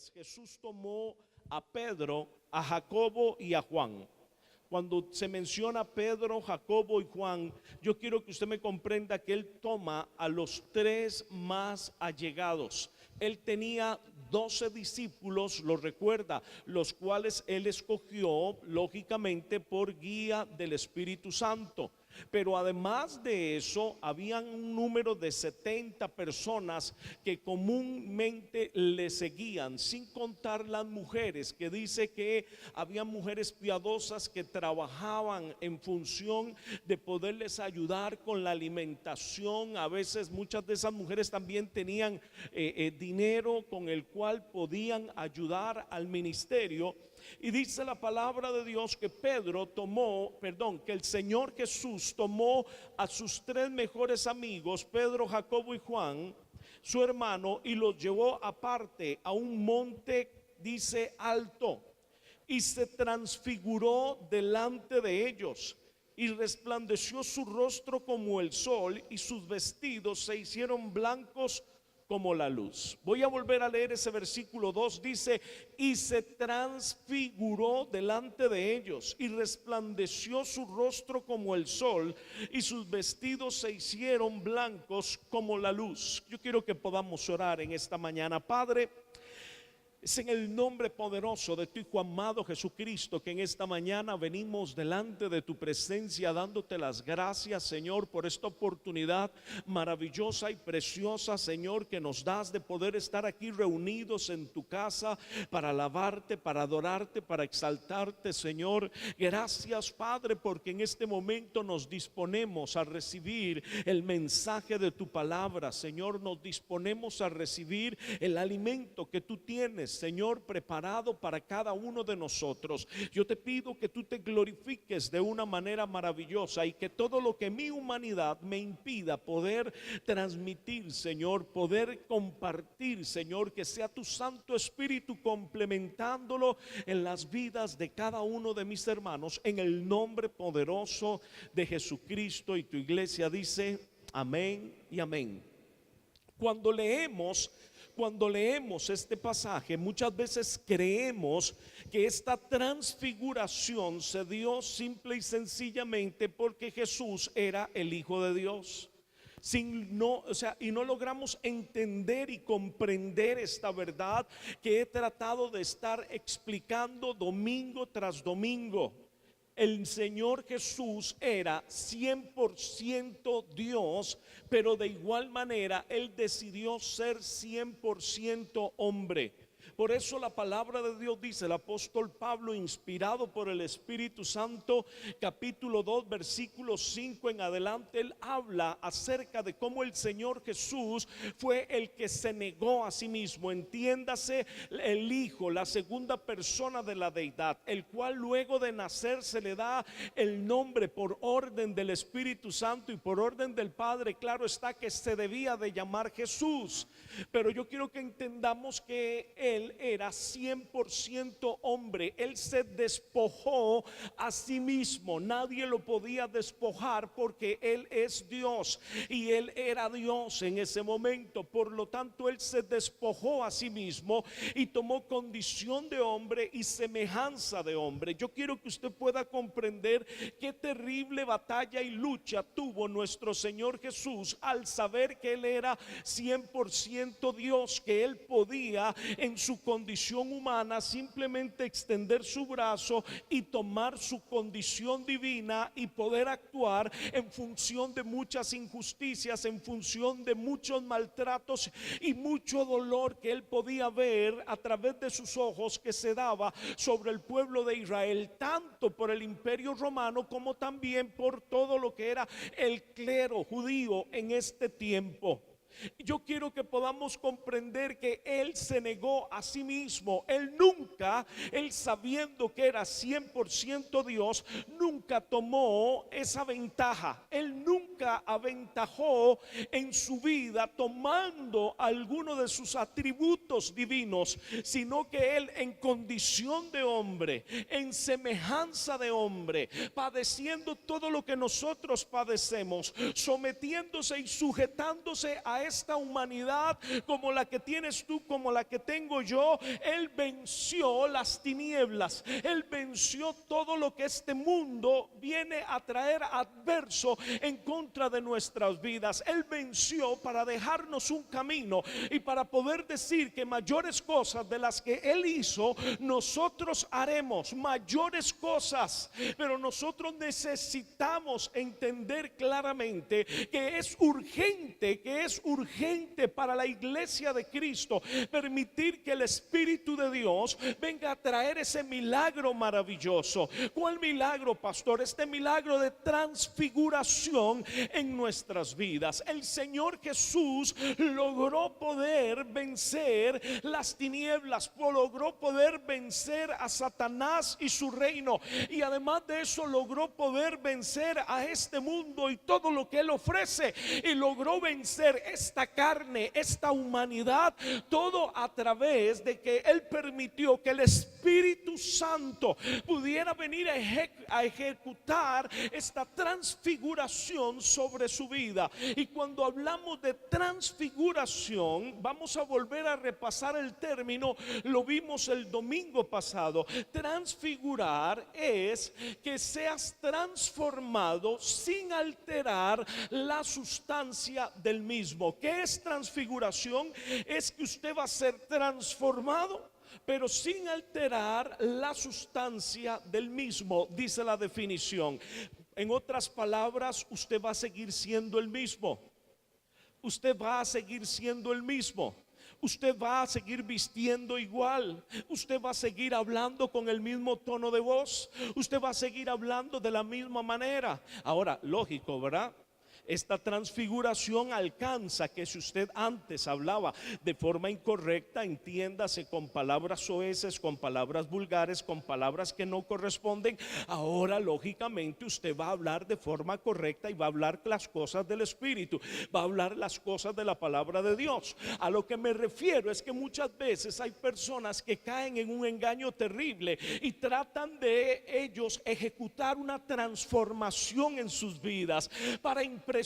mujeres, Jesús tomó a Pedro, a Jacobo y a Juan. Cuando se menciona Pedro, Jacobo y Juan, yo quiero que usted me comprenda que él toma a los tres más allegados. Él tenía 12 discípulos, lo recuerda, los cuales él escogió lógicamente por guía del Espíritu Santo. Pero además de eso, habían un número de 70 personas que comúnmente le seguían, sin contar las mujeres, que dice que había mujeres piadosas que trabajaban en función de poderles ayudar con la alimentación. A veces muchas de esas mujeres también tenían dinero con el cual podían ayudar al ministerio. Y dice la palabra de Dios que que el Señor Jesús tomó a sus tres mejores amigos, Pedro, Jacobo y Juan, su hermano, y los llevó aparte a un monte, dice, alto, y se transfiguró delante de ellos, y resplandeció su rostro como el sol, y sus vestidos se hicieron blancos como la luz. Voy a volver a leer ese versículo 2, dice, y se transfiguró delante de ellos, y resplandeció su rostro como el sol, y sus vestidos se hicieron blancos como la luz. Yo quiero que podamos orar en esta mañana. Padre, es en el nombre poderoso de tu Hijo amado Jesucristo que en esta mañana venimos delante de tu presencia dándote las gracias, Señor, por esta oportunidad maravillosa y preciosa, Señor, que nos das de poder estar aquí reunidos en tu casa para alabarte, para adorarte, para exaltarte, Señor. Gracias, Padre, porque en este momento nos disponemos a recibir el mensaje de tu palabra, Señor. Nos disponemos a recibir el alimento que tú tienes, Señor, preparado para cada uno de nosotros. Yo te pido que tú te glorifiques de una manera maravillosa y que todo lo que mi humanidad me impida poder transmitir, Señor, poder compartir, Señor, que sea tu Santo Espíritu complementándolo en las vidas de cada uno de mis hermanos, en el nombre poderoso de Jesucristo. Y tu iglesia dice amén y amén. Cuando leemos este pasaje, muchas veces creemos que esta transfiguración se dio simple y sencillamente porque Jesús era el Hijo de Dios. Y no logramos entender y comprender esta verdad que he tratado de estar explicando domingo tras domingo. El Señor Jesús era 100% Dios, pero de igual manera Él decidió ser 100% hombre. Por eso la palabra de Dios dice, el apóstol Pablo, inspirado por el Espíritu Santo, capítulo 2, versículo 5 en adelante, él habla acerca de cómo el Señor Jesús fue el que se negó a sí mismo. Entiéndase, el Hijo, la segunda persona de la deidad, el cual luego de nacer se le da el nombre por orden del Espíritu Santo y por orden del Padre. Claro está que se debía de llamar Jesús, pero yo quiero que entendamos que Él era 100% hombre. Él se despojó a sí mismo. Nadie lo podía despojar porque Él es Dios y Él era Dios en ese momento. Por lo tanto, Él se despojó a sí mismo y tomó condición de hombre y semejanza de hombre. Yo quiero que usted pueda comprender qué terrible batalla y lucha tuvo nuestro Señor Jesús al saber que Él era 100% Dios, que Él podía en su condición humana simplemente extender su brazo y tomar su condición divina y poder actuar en función de muchas injusticias, en función de muchos maltratos y mucho dolor que Él podía ver a través de sus ojos que se daba sobre el pueblo de Israel, tanto por el imperio romano como también por todo lo que era el clero judío en este tiempo. Yo quiero que podamos comprender que Él se negó a sí mismo. Él sabiendo que era 100% Dios, nunca tomó esa ventaja. Él nunca nunca aventajó en su vida tomando alguno de sus atributos divinos, sino que él, en condición de hombre, en semejanza de hombre, padeciendo todo lo que nosotros padecemos, sometiéndose y sujetándose a esta humanidad como la que tienes tú, como la que tengo yo, él venció las tinieblas, él venció todo lo que este mundo viene a traer adverso en contra de nuestras vidas. Él venció para dejarnos un camino y para poder decir que mayores cosas de las que él hizo, nosotros haremos mayores cosas. Pero nosotros necesitamos entender claramente que es urgente para la iglesia de Cristo permitir que el Espíritu de Dios venga a traer ese milagro maravilloso. ¿Cuál milagro, pastor? Este milagro de transfiguración en nuestras vidas. El Señor Jesús logró poder vencer las tinieblas, logró poder vencer a Satanás y su reino, y además de eso logró poder vencer a este mundo y todo lo que él ofrece, y logró vencer esta carne, esta humanidad, todo a través de que él permitió que el Espíritu Santo pudiera venir a ejecutar esta transfiguración sobre su vida. Y cuando hablamos de transfiguración, vamos a volver a repasar el término, lo vimos el domingo pasado. Transfigurar es que seas transformado sin alterar la sustancia del mismo. ¿Qué es transfiguración? Es que usted va a ser transformado, pero sin alterar la sustancia del mismo, dice la definición. En otras palabras, usted va a seguir siendo el mismo. Usted va a seguir siendo el mismo. Usted va a seguir vistiendo igual. Usted va a seguir hablando con el mismo tono de voz. Usted va a seguir hablando de la misma manera. Ahora, lógico, ¿verdad? Esta transfiguración alcanza que si usted antes hablaba de forma incorrecta, entiéndase, con palabras soeces, con palabras vulgares, con palabras que no corresponden, ahora lógicamente usted va a hablar de forma correcta y va a hablar las cosas del Espíritu, va a hablar las cosas de la palabra de Dios. A lo que me refiero es que muchas veces hay personas que caen en un engaño terrible y tratan de ellos ejecutar una transformación en sus vidas para impresionar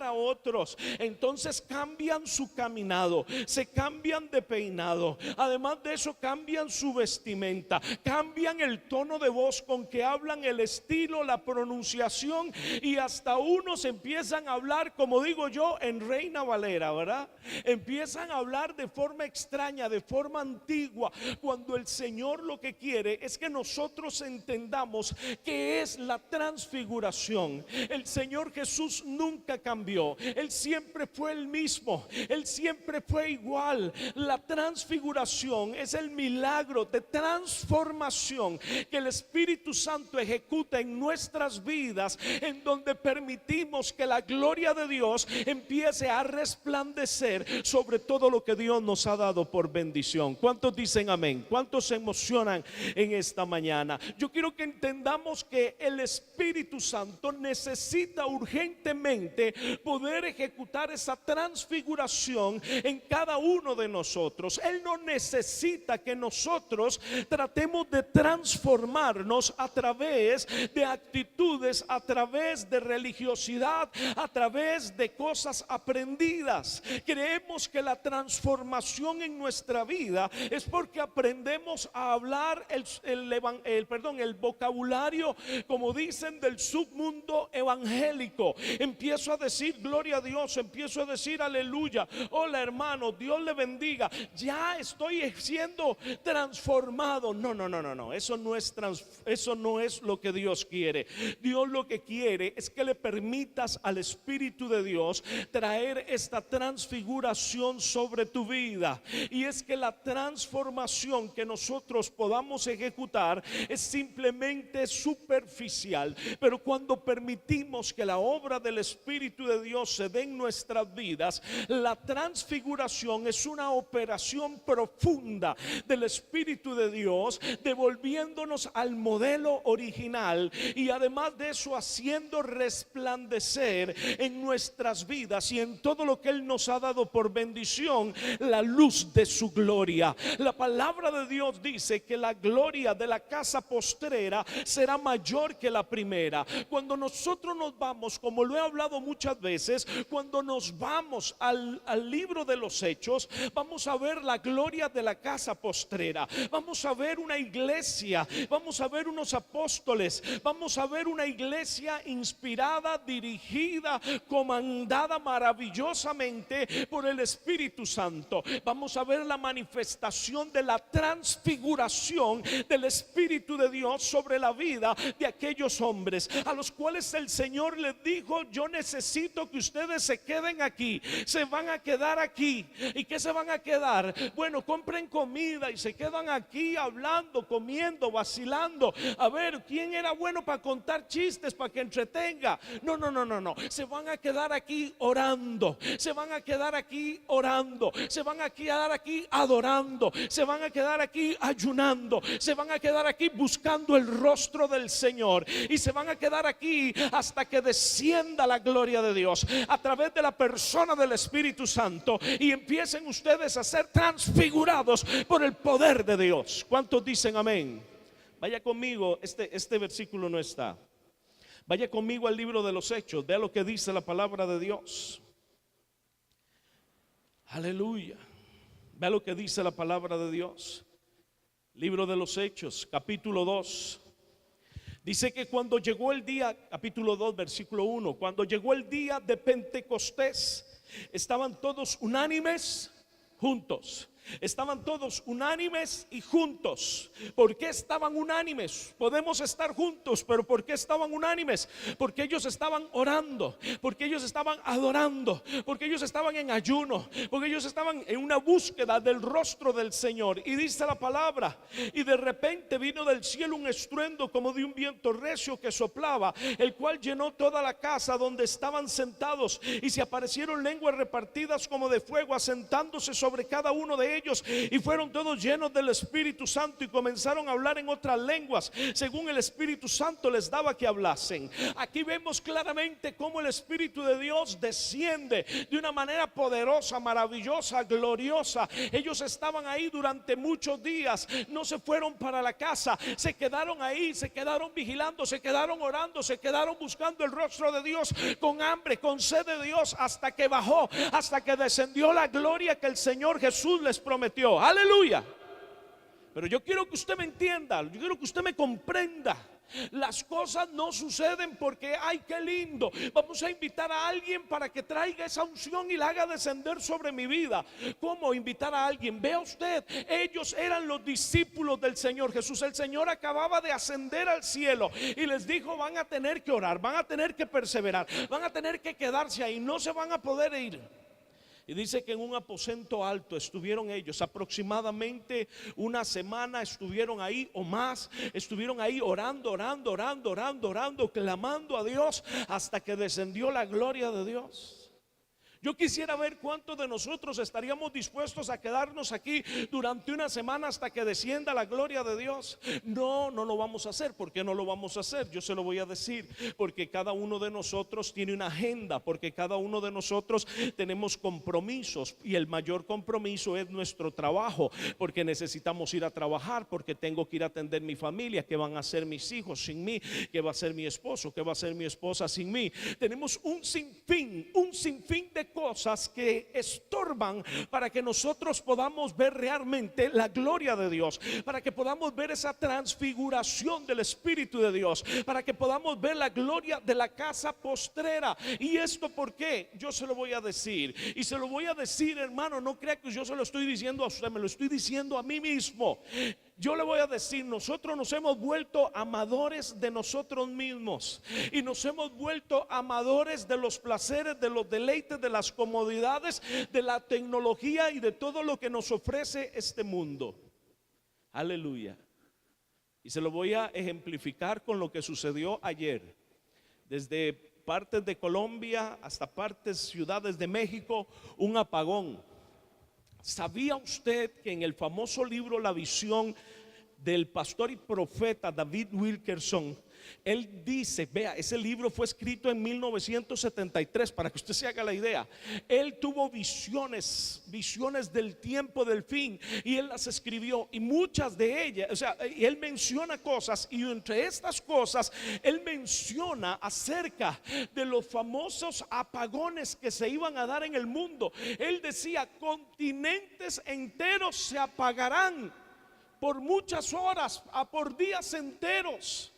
a otros. Entonces cambian su caminado, se cambian de peinado, además de eso cambian su vestimenta, cambian el tono de voz con que hablan, el estilo, la pronunciación, y hasta unos empiezan a hablar, como digo yo, en Reina Valera, ¿verdad? Empiezan a hablar de forma extraña, de forma antigua, cuando el Señor lo que quiere es que nosotros entendamos que es la transfiguración. El Señor Jesús nunca cambió, él siempre fue el mismo, él siempre fue igual. La transfiguración es el milagro de transformación que el Espíritu Santo ejecuta en nuestras vidas, en donde permitimos que la gloria de Dios empiece a resplandecer sobre todo lo que Dios nos ha dado por bendición. ¿Cuántos dicen amén? ¿Cuántos se emocionan en esta mañana? Yo quiero que entendamos que el Espíritu Santo necesita urgentemente poder ejecutar esa transfiguración en cada uno de nosotros. Él no necesita que nosotros tratemos de transformarnos a través de actitudes, a través de religiosidad, a través de cosas aprendidas. Creemos que la transformación en nuestra vida es porque aprendemos a hablar el vocabulario, como dicen, del submundo evangélico. Empiezo a decir gloria a Dios, empiezo a decir aleluya, hola hermano, Dios le bendiga, ya estoy siendo transformado. No, eso no es lo que Dios quiere. Dios lo que quiere es que le permitas al Espíritu de Dios traer esta transfiguración sobre tu vida, y es que la transformación que nosotros podamos ejecutar es simplemente superficial, pero cuando permitimos que la obra del Espíritu Espíritu de Dios se dé en nuestras vidas, la transfiguración es una operación profunda del Espíritu de Dios, devolviéndonos al modelo original y además de eso haciendo resplandecer en nuestras vidas y en todo lo que Él nos ha dado por bendición la luz de su gloria. La palabra de Dios dice que la gloria de la casa postrera será mayor que la primera. Cuando nosotros nos vamos, como lo he hablado muchas veces, cuando nos vamos al libro de los Hechos, vamos a ver la gloria de la casa postrera, vamos a ver una iglesia, vamos a ver unos apóstoles, vamos a ver una iglesia inspirada, dirigida, comandada maravillosamente por el Espíritu Santo. Vamos a ver la manifestación de la transfiguración del Espíritu de Dios sobre la vida de aquellos hombres a los cuales el Señor les dijo: yo necesito que ustedes se queden aquí. Se van a quedar aquí. ¿Y qué se van a quedar? Bueno, compren comida y se quedan aquí hablando, comiendo, vacilando. A ver, ¿quién era bueno para contar chistes, para que entretenga? No. Se van a quedar aquí orando. Se van a quedar aquí orando. Se van a quedar aquí adorando. Se van a quedar aquí ayunando. Se van a quedar aquí buscando el rostro del Señor. Y se van a quedar aquí hasta que descienda la gloria de Dios a través de la persona del Espíritu Santo y empiecen ustedes a ser transfigurados por el poder de Dios. ¿Cuántos dicen amén? Vaya conmigo, este versículo no está. Vaya conmigo al libro de los Hechos, vea lo que dice la palabra de Dios. Aleluya. Vea lo que dice la palabra de Dios. Libro de los Hechos, capítulo 2. Dice que cuando llegó el día, capítulo 2, versículo 1, cuando llegó el día de Pentecostés, estaban todos unánimes juntos. Estaban todos unánimes y juntos. ¿Por qué estaban unánimes? Podemos estar juntos, pero ¿por qué estaban unánimes? Porque ellos estaban orando, porque ellos estaban adorando, porque ellos estaban en ayuno, porque ellos estaban en una búsqueda del rostro del Señor. Y dice la palabra: y de repente vino del cielo un estruendo como de un viento recio que soplaba, el cual llenó toda la casa donde estaban sentados, y se aparecieron lenguas repartidas como de fuego, asentándose sobre cada uno de ellos, y fueron todos llenos del Espíritu Santo y comenzaron a hablar en otras lenguas según el Espíritu Santo les daba que hablasen. Aquí vemos claramente cómo el Espíritu de Dios desciende de una manera poderosa, maravillosa, gloriosa. Ellos estaban ahí durante muchos días, no se fueron para la casa, se quedaron ahí, se quedaron vigilando, se quedaron orando, se quedaron buscando el rostro de Dios, con hambre, con sed de Dios, hasta que bajó, hasta que descendió la gloria que el Señor Jesús les prometió. Aleluya. Pero yo quiero que usted me entienda, yo quiero que usted me comprenda. Las cosas no suceden porque ay, qué lindo, vamos a invitar a alguien para que traiga esa unción y la haga descender sobre mi vida. ¿Cómo invitar a alguien? Vea usted, ellos eran los discípulos del Señor Jesús. El Señor acababa de ascender al cielo y les dijo: van a tener que orar, van a tener que perseverar, van a tener que quedarse ahí, no se van a poder ir. Y dice que en un aposento alto estuvieron ellos aproximadamente una semana, estuvieron ahí o más, estuvieron ahí orando, clamando a Dios hasta que descendió la gloria de Dios. Yo quisiera ver cuántos de nosotros estaríamos dispuestos a quedarnos aquí durante una semana hasta que descienda la gloria de Dios. No lo vamos a hacer. ¿Por qué no lo vamos a hacer? Yo se lo voy a decir: porque cada uno de nosotros tiene una agenda, porque cada uno de nosotros tenemos compromisos, y el mayor compromiso es nuestro trabajo, porque necesitamos ir a trabajar, porque tengo que ir a atender mi familia. ¿Qué van a hacer mis hijos sin mí? ¿Qué va a hacer mi esposo? ¿Qué va a hacer mi esposa sin mí? Tenemos un sinfín de cosas que estorban para que nosotros podamos ver realmente la gloria de Dios, para que podamos ver esa transfiguración del Espíritu de Dios, para que podamos ver la gloria de la casa postrera. ¿Y esto por qué? Yo se lo voy a decir, y se lo voy a decir, hermano, no crea que yo se lo estoy diciendo a usted, me lo estoy diciendo a mí mismo. Yo le voy a decir: nosotros nos hemos vuelto amadores de nosotros mismos, y nos hemos vuelto amadores de los placeres, de los deleites, de las comodidades, de la tecnología y de todo lo que nos ofrece este mundo. Aleluya. Y se lo voy a ejemplificar con lo que sucedió ayer. Desde partes de Colombia hasta partes, ciudades de México, un apagón. ¿Sabía usted que en el famoso libro La Visión del pastor y profeta David Wilkerson, él dice, vea, ese libro fue escrito en 1973, para que usted se haga la idea? Él tuvo visiones del tiempo del fin, y él las escribió, y muchas de ellas, o sea, y él menciona cosas, y entre estas cosas él menciona acerca de los famosos apagones que se iban a dar en el mundo. Él decía, continentes enteros se apagarán por muchas horas, por días enteros.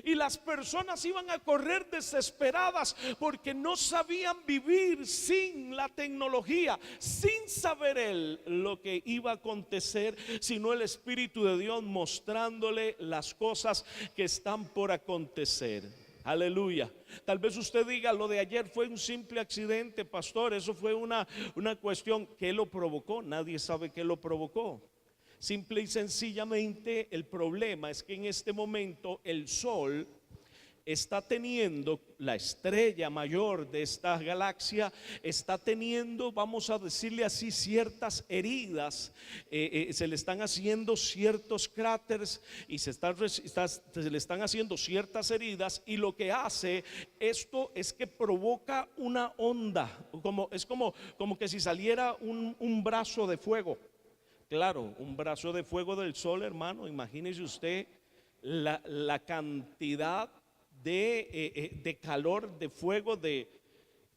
Y las personas iban a correr desesperadas porque no sabían vivir sin la tecnología, sin saber él lo que iba a acontecer, sino el Espíritu de Dios mostrándole las cosas que están por acontecer. Aleluya. Tal vez usted diga, lo de ayer fue un simple accidente, pastor, eso fue una cuestión. ¿Qué lo provocó? Nadie sabe qué lo provocó. Simple y sencillamente el problema es que en este momento el Sol está teniendo, la estrella mayor de esta galaxia está teniendo, vamos a decirle así, ciertas heridas. Se le están haciendo ciertos cráteres y se le están haciendo ciertas heridas, y lo que hace esto es que provoca una onda, es como que si saliera un brazo de fuego. Claro, un brazo de fuego del Sol, hermano. Imagínese usted la cantidad de calor, de fuego, de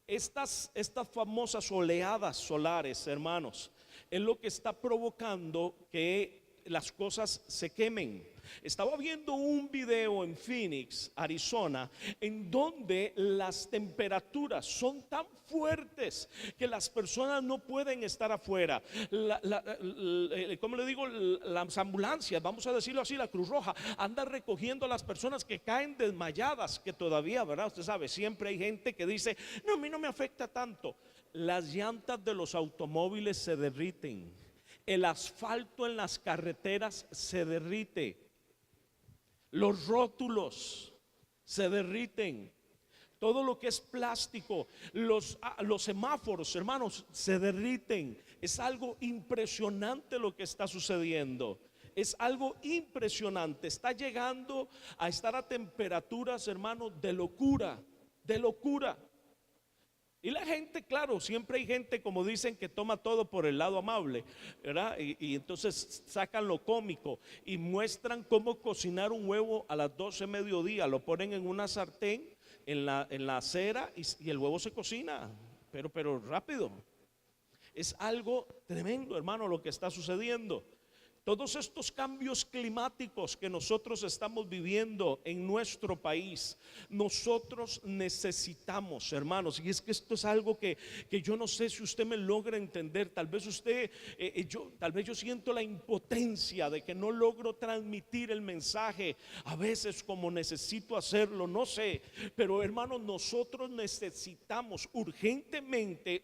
estas famosas oleadas solares, hermanos. Es lo que está provocando que las cosas se quemen. Estaba viendo un video en Phoenix, Arizona, en donde las temperaturas son tan fuertes que las personas no pueden estar afuera. ¿Cómo le digo? Las ambulancias, vamos a decirlo así, la Cruz Roja anda recogiendo a las personas que caen desmayadas, que todavía, ¿verdad? Usted sabe, siempre hay gente que dice, no, a mí no me afecta tanto. Las llantas de los automóviles se derriten, el asfalto en las carreteras se derrite, los rótulos se derriten, todo lo que es plástico, los semáforos, hermanos, se derriten. Es algo impresionante lo que está sucediendo. Es algo impresionante. Está llegando a estar a temperaturas, hermanos, de locura, de locura. Y la gente, claro, siempre hay gente, como dicen, que toma todo por el lado amable, ¿verdad? Y entonces sacan lo cómico y muestran cómo cocinar un huevo a las 12 de mediodía. Lo ponen en una sartén, en la acera, y el huevo se cocina, pero rápido. Es algo tremendo, hermano, lo que está sucediendo. Todos estos cambios climáticos que nosotros estamos viviendo en nuestro país, nosotros necesitamos, hermanos, y es que esto es algo que yo no sé si usted me logra entender. Tal vez usted, tal vez yo siento la impotencia de que no logro transmitir el mensaje a veces como necesito hacerlo, no sé, pero hermanos, nosotros necesitamos urgentemente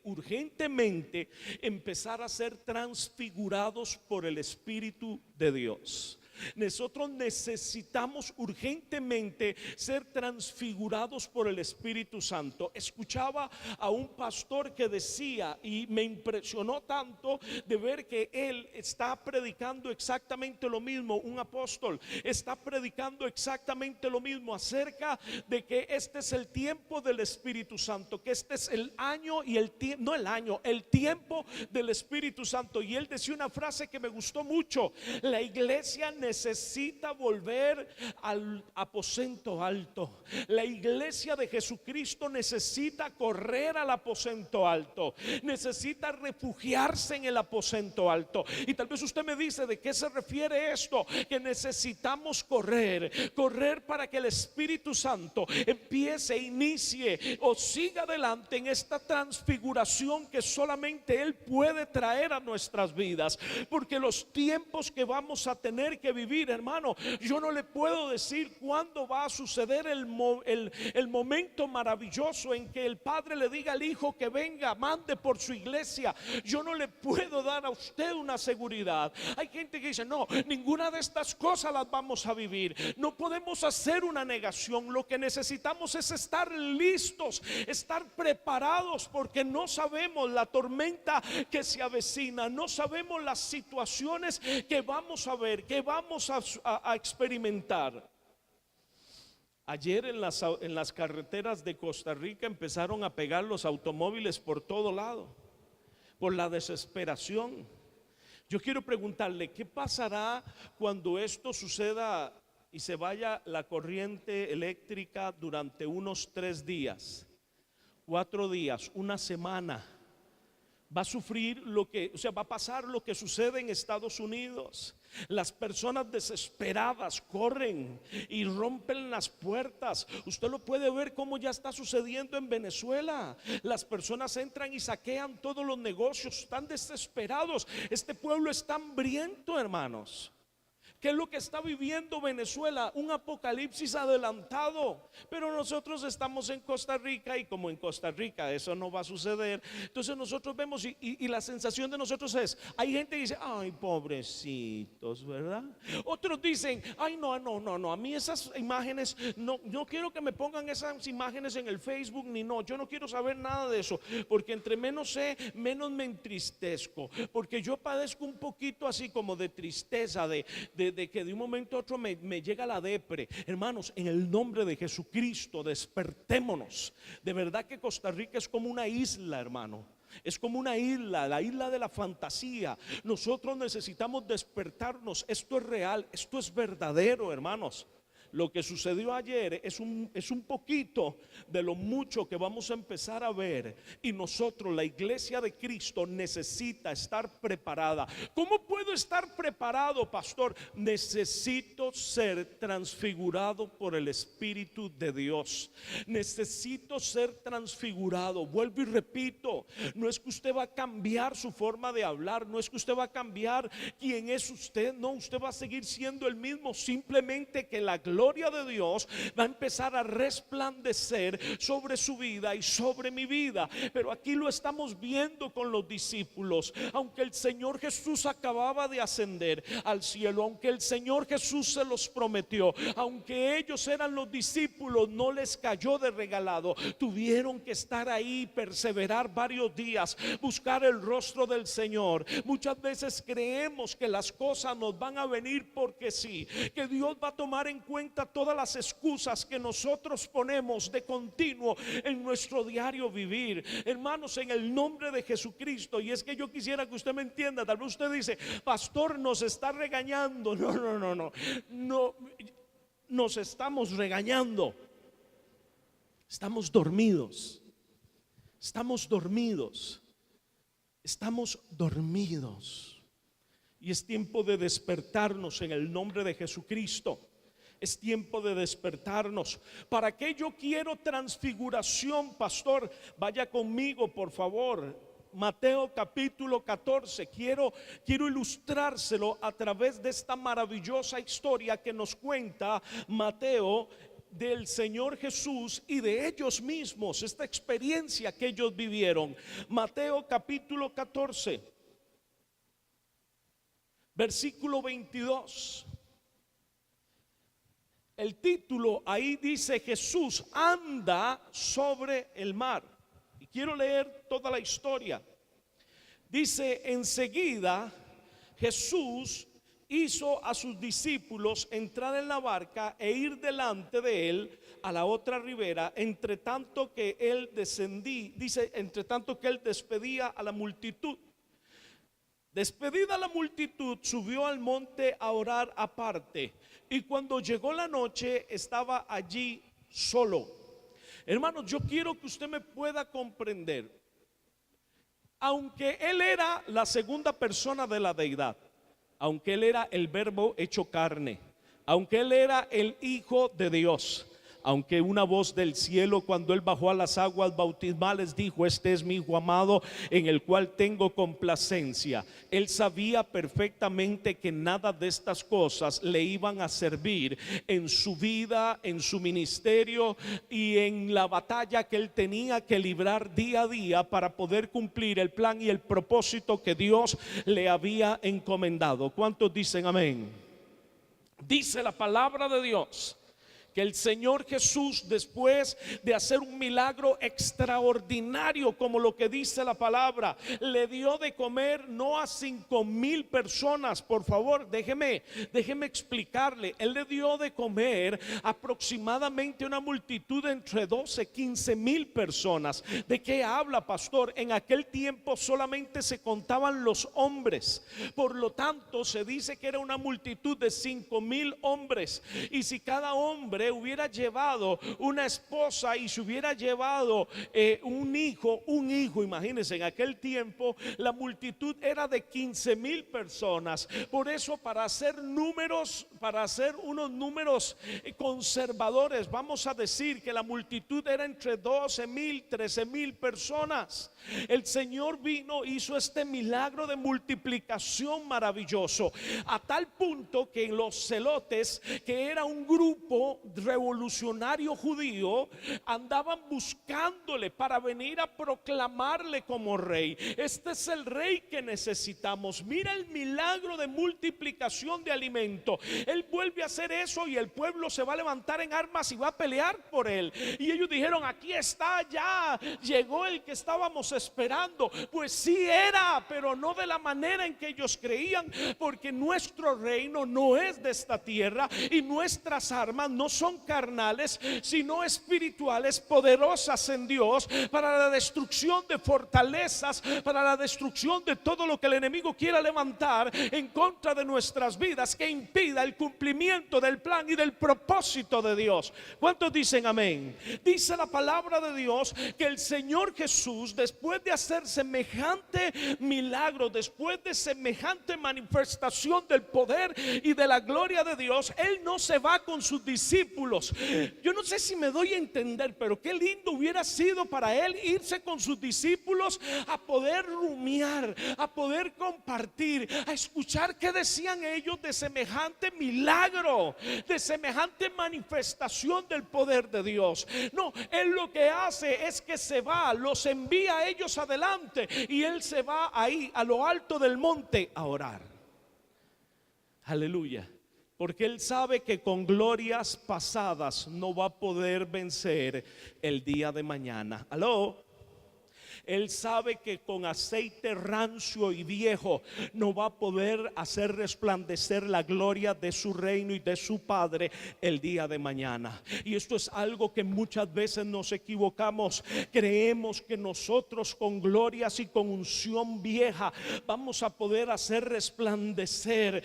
empezar a ser transfigurados por el Espíritu de Dios. Nosotros necesitamos urgentemente ser transfigurados por el Espíritu Santo. Escuchaba a un pastor que decía, y me impresionó tanto de ver que él está predicando exactamente lo mismo, un apóstol está predicando exactamente lo mismo acerca de que este es el tiempo del Espíritu Santo, que este es el año y el tiempo, no el año, el tiempo del Espíritu Santo. Y él decía una frase que me gustó mucho: la iglesia necesita volver al aposento alto. La iglesia de Jesucristo necesita correr al aposento alto, necesita refugiarse en el aposento alto. Y tal vez usted me dice, ¿de qué se refiere esto? Que necesitamos correr para que el Espíritu Santo empiece, inicie o siga adelante en esta transfiguración que solamente Él puede traer a nuestras vidas, porque los tiempos que vamos a tener que vivir, hermano. Yo no le puedo decir cuándo va a suceder el momento maravilloso en que el Padre le diga al Hijo que venga, mande por su iglesia. Yo no le puedo dar a usted una seguridad. Hay gente que dice, no, ninguna de estas cosas las vamos a vivir. No podemos hacer una negación. Lo que necesitamos es estar listos, estar preparados, porque no sabemos la tormenta que se avecina, no sabemos las situaciones que vamos a ver, que vamos a experimentar. Ayer en las carreteras de Costa Rica empezaron a pegar los automóviles por todo lado, por la desesperación. Yo quiero preguntarle, ¿qué pasará cuando esto suceda y se vaya la corriente eléctrica durante unos 3 días, 4 días, una semana? Va a sufrir va a pasar lo que sucede en Estados Unidos. Las personas desesperadas corren y rompen las puertas. Usted lo puede ver como ya está sucediendo en Venezuela. Las personas entran y saquean todos los negocios, están desesperados. Este pueblo está hambriento, hermanos. ¿Qué es lo que está viviendo Venezuela? Un apocalipsis adelantado. Pero nosotros estamos en Costa Rica, y como en Costa Rica eso no va a suceder, entonces nosotros vemos y la sensación de nosotros es, hay gente que dice, ay, pobrecitos, ¿verdad? Otros dicen, ay, no, a mí esas imágenes, no quiero que me pongan esas imágenes en el Facebook, yo no quiero saber nada de eso, porque entre menos sé, menos me entristezco, porque yo padezco un poquito así como de tristeza, de que de un momento a otro me llega la depre. Hermanos, en el nombre de Jesucristo, despertémonos. De verdad que Costa Rica es como una isla, hermano. Es como una isla, la isla de la fantasía. Nosotros necesitamos despertarnos. Esto es real, esto es verdadero, hermanos. Lo que sucedió ayer es un poquito de lo mucho que vamos a empezar a ver. Y nosotros, la iglesia de Cristo, necesita estar preparada. ¿Cómo puedo estar preparado, pastor? Necesito ser transfigurado por el Espíritu de Dios. Necesito ser transfigurado. Vuelvo y repito, no es que usted va a cambiar su forma de hablar, no es que usted va a cambiar quién es usted. No, usted va a seguir siendo el mismo, simplemente que la gloria de Dios va a empezar a resplandecer sobre su vida y sobre mi vida. Pero aquí lo estamos viendo con los discípulos. Aunque el Señor Jesús acababa de ascender al cielo, aunque el Señor Jesús se los prometió, aunque ellos eran los discípulos, no les cayó de regalado. Tuvieron que estar ahí, perseverar varios días, buscar el rostro del Señor. Muchas veces creemos que las cosas nos van a venir porque sí, que Dios va a tomar en cuenta todas las excusas que nosotros ponemos de continuo en nuestro diario vivir. Hermanos, en el nombre de Jesucristo. Y es que yo quisiera que usted me entienda. Tal vez usted dice, pastor, nos está regañando. No nos estamos regañando. Estamos dormidos. Y es tiempo de despertarnos en el nombre de Jesucristo. Es tiempo de despertarnos. ¿Para qué yo quiero transfiguración, pastor? Vaya conmigo, por favor. Mateo capítulo 14. Quiero ilustrárselo a través de esta maravillosa historia que nos cuenta Mateo del Señor Jesús y de ellos mismos, esta experiencia que ellos vivieron. Mateo capítulo 14, versículo 22. El título ahí dice, Jesús anda sobre el mar. Y quiero leer toda la historia. Dice, enseguida Jesús hizo a sus discípulos entrar en la barca e ir delante de él a la otra ribera, entre tanto que él despedía a la multitud. Despedida la multitud, subió al monte a orar aparte, y cuando llegó la noche estaba allí solo. Hermanos, yo quiero que usted me pueda comprender. Aunque él era la segunda persona de la deidad, aunque él era el verbo hecho carne, aunque él era el Hijo de Dios, aunque una voz del cielo cuando él bajó a las aguas bautismales dijo: este es mi hijo amado en el cual tengo complacencia. Él sabía perfectamente que nada de estas cosas le iban a servir en su vida, en su ministerio y en la batalla que él tenía que librar día a día para poder cumplir el plan y el propósito que Dios le había encomendado. ¿Cuántos dicen amén? Dice la palabra de Dios que el Señor Jesús, después de hacer un milagro extraordinario como lo que dice la palabra, le dio de comer no a 5,000 personas. Por favor, déjeme explicarle. Él le dio de comer aproximadamente una multitud de entre 12, 15,000 personas. ¿De qué habla, pastor? En aquel tiempo solamente se contaban los hombres, por lo tanto se dice que era una multitud de 5,000 hombres. Y si cada hombre hubiera llevado una esposa y se hubiera llevado un hijo, imagínense, en aquel tiempo la multitud era de 15,000 personas. Por eso, para hacer unos números conservadores, vamos a decir que la multitud era entre 12,000, 13,000 personas. El Señor vino, hizo este milagro de multiplicación maravilloso, a tal punto que los celotes, que era un grupo revolucionario judío, andaban buscándole para venir a proclamarle como rey. Este es el rey que necesitamos. Mira el milagro de multiplicación de alimento. Él vuelve a hacer eso y el pueblo se va a levantar en armas y va a pelear por él. Y ellos dijeron: aquí está, ya llegó el que estábamos esperando. Pues sí era, pero no de la manera en que ellos creían, porque nuestro reino no es de esta tierra y nuestras armas no son carnales, sino espirituales, poderosas en Dios para la destrucción de fortalezas, para la destrucción de todo lo que el enemigo quiera levantar en contra de nuestras vidas, que impida el cumplimiento del plan y del propósito de Dios. ¿Cuántos dicen amén? Dice la palabra de Dios que el Señor Jesús, después de hacer semejante milagro, después de semejante manifestación del poder y de la gloria de Dios, Él no se va con sus discípulos. Yo no sé si me doy a entender, pero qué lindo hubiera sido para Él irse con sus discípulos a poder rumiar, a poder compartir, a escuchar qué decían ellos de semejante milagro, de semejante manifestación del poder de Dios. No, Él lo que hace es que se va, los envía a ellos adelante y Él se va ahí a lo alto del monte a orar. Aleluya. Porque Él sabe que con glorias pasadas no va a poder vencer el día de mañana. ¿Aló? Él sabe que con aceite rancio y viejo no va a poder hacer resplandecer la gloria de su reino y de su Padre el día de mañana. Y esto es algo que muchas veces nos equivocamos. Creemos que nosotros con glorias y con unción vieja vamos a poder hacer resplandecer,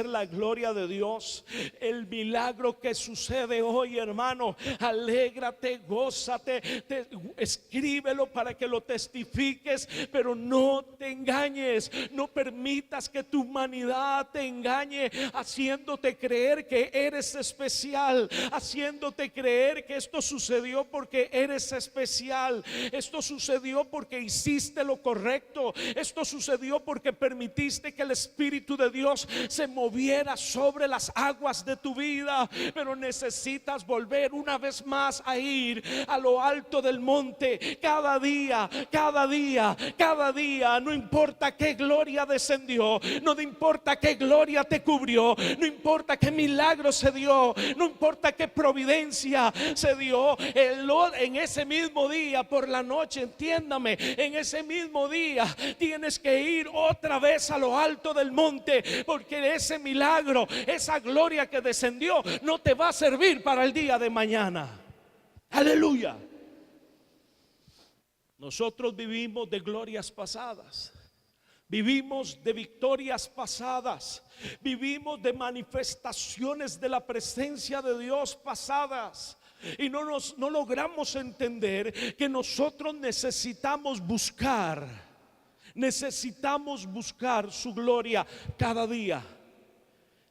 la gloria de Dios. El milagro que sucede hoy, hermano, alégrate, gózate, escríbelo para que lo testifiques, pero no te engañes. No permitas que tu humanidad te engañe, haciéndote creer que eres especial, haciéndote creer que esto sucedió porque eres especial, esto sucedió porque hiciste lo correcto, esto sucedió porque permitiste que el Espíritu de Dios se moviera sobre las aguas de tu vida. Pero necesitas volver una vez más a ir a lo alto del monte. Cada día, no importa qué gloria descendió, no importa qué gloria te cubrió, no importa qué milagro se dio, no importa qué providencia se dio, en ese mismo día por la noche, entiéndame, en ese mismo día tienes que ir otra vez a lo alto del monte, porque ese milagro, esa gloria que descendió no te va a servir para el día de mañana. Aleluya. Nosotros vivimos de glorias pasadas, vivimos de victorias pasadas, vivimos de manifestaciones de la presencia de Dios pasadas. Y no logramos entender que nosotros necesitamos buscar su gloria cada día.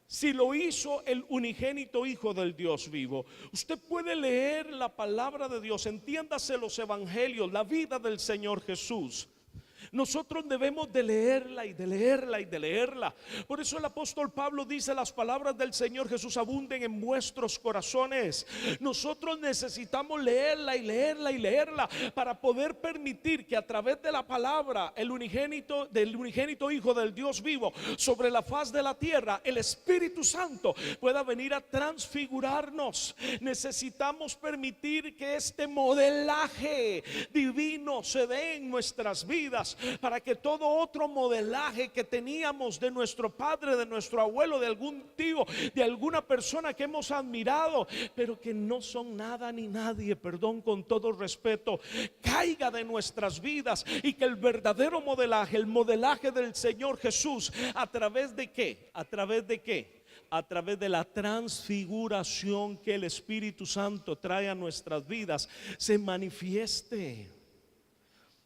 Si lo hizo el unigénito Hijo del Dios vivo. Usted puede leer la palabra de Dios, entiéndase los evangelios, la vida del Señor Jesús. Nosotros debemos de leerla y de leerla y de leerla. Por eso el apóstol Pablo dice: las palabras del Señor Jesús abunden en vuestros corazones. Nosotros necesitamos leerla y leerla y leerla para poder permitir que a través de la palabra del unigénito Hijo del Dios vivo sobre la faz de la tierra, el Espíritu Santo pueda venir a transfigurarnos. Necesitamos permitir que este modelaje divino se dé en nuestras vidas, para que todo otro modelaje que teníamos de nuestro padre, de nuestro abuelo, de algún tío, de alguna persona que hemos admirado, pero que no son nada ni nadie, perdón, con todo respeto, caiga de nuestras vidas, y que el verdadero modelaje, el modelaje del Señor Jesús, ¿a través de qué? ¿A través de qué? A través de la transfiguración que el Espíritu Santo trae a nuestras vidas, se manifieste.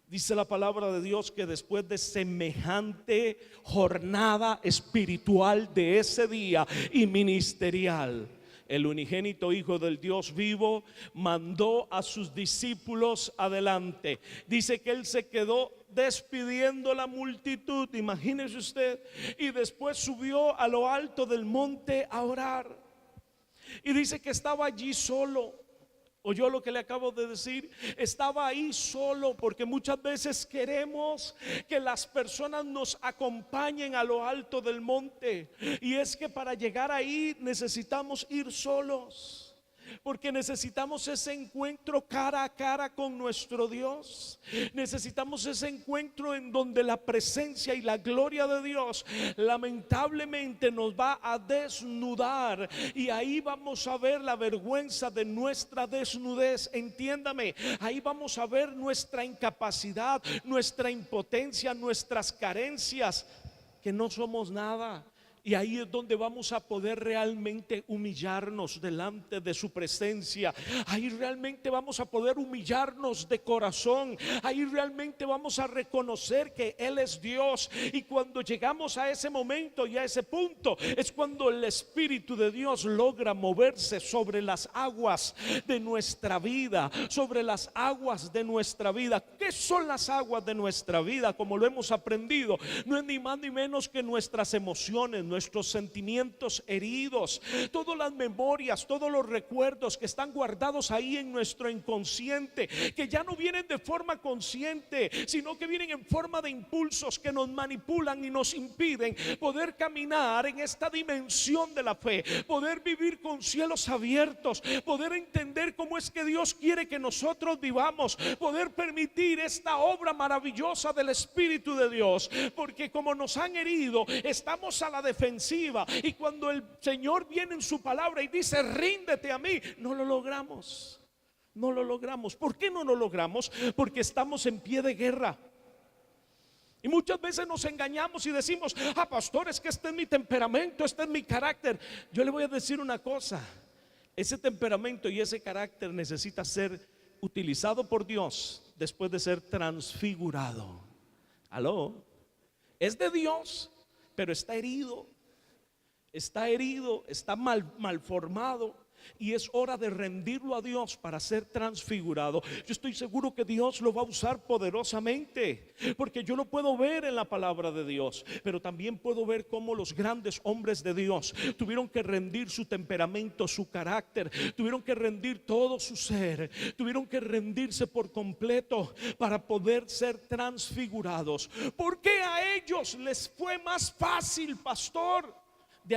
Dice la palabra de Dios que después de semejante jornada espiritual de ese día y ministerial, el unigénito Hijo del Dios vivo mandó a sus discípulos adelante. Dice que él se quedó despidiendo la multitud, imagínese usted, y después subió a lo alto del monte a orar. Y dice que estaba allí solo. ¿Oyó lo que le acabo de decir? Estaba ahí solo, porque muchas veces queremos que las personas nos acompañen a lo alto del monte, y es que para llegar ahí necesitamos ir solos, porque necesitamos ese encuentro cara a cara con nuestro Dios. Necesitamos ese encuentro en donde la presencia y la gloria de Dios lamentablemente nos va a desnudar, y ahí vamos a ver la vergüenza de nuestra desnudez. Entiéndame, ahí vamos a ver nuestra incapacidad, nuestra impotencia, nuestras carencias, que no somos nada. Y ahí es donde vamos a poder realmente humillarnos delante de su presencia. Ahí realmente vamos a poder humillarnos de corazón. Ahí realmente vamos a reconocer que Él es Dios. Y cuando llegamos a ese momento y a ese punto, es cuando el Espíritu de Dios logra moverse sobre las aguas de nuestra vida, sobre las aguas de nuestra vida. ¿Qué son las aguas de nuestra vida? Como lo hemos aprendido, no es ni más ni menos que nuestras emociones, nuestros sentimientos heridos, todas las memorias, todos los recuerdos que están guardados ahí en nuestro inconsciente, que ya no vienen de forma consciente, sino que vienen en forma de impulsos que nos manipulan y nos impiden poder caminar en esta dimensión de la fe, poder vivir con cielos abiertos, poder entender cómo es que Dios quiere que nosotros vivamos, poder permitir esta obra maravillosa del Espíritu de Dios, porque como nos han herido, estamos a la defensiva, y cuando el Señor viene en su palabra y dice ríndete a mí, no lo logramos. No lo logramos. ¿Por qué no lo logramos? Porque estamos en pie de guerra. Y muchas veces nos engañamos y decimos: pastor, es que este es mi temperamento, este es mi carácter. Yo le voy a decir una cosa: ese temperamento y ese carácter necesita ser utilizado por Dios después de ser transfigurado. ¿Aló? Es de Dios, pero está herido, está mal formado, y es hora de rendirlo a Dios para ser transfigurado. Yo estoy seguro que Dios lo va a usar poderosamente, porque yo lo puedo ver en la palabra de Dios, pero también puedo ver cómo los grandes hombres de Dios tuvieron que rendir su temperamento, su carácter, tuvieron que rendir todo su ser, tuvieron que rendirse por completo para poder ser transfigurados. ¿Por qué a ellos les fue más fácil, pastor? De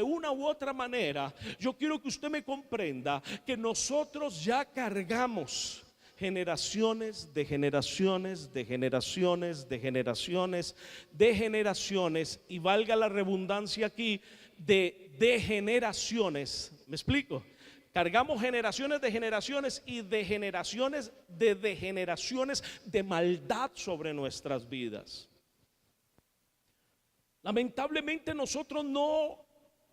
una u otra manera, yo quiero que usted me comprenda que nosotros ya cargamos generaciones de generaciones de generaciones de generaciones de generaciones, y valga la redundancia aquí, de degeneraciones. ¿Me explico? Cargamos generaciones de generaciones y de generaciones de degeneraciones de maldad sobre nuestras vidas. Lamentablemente nosotros no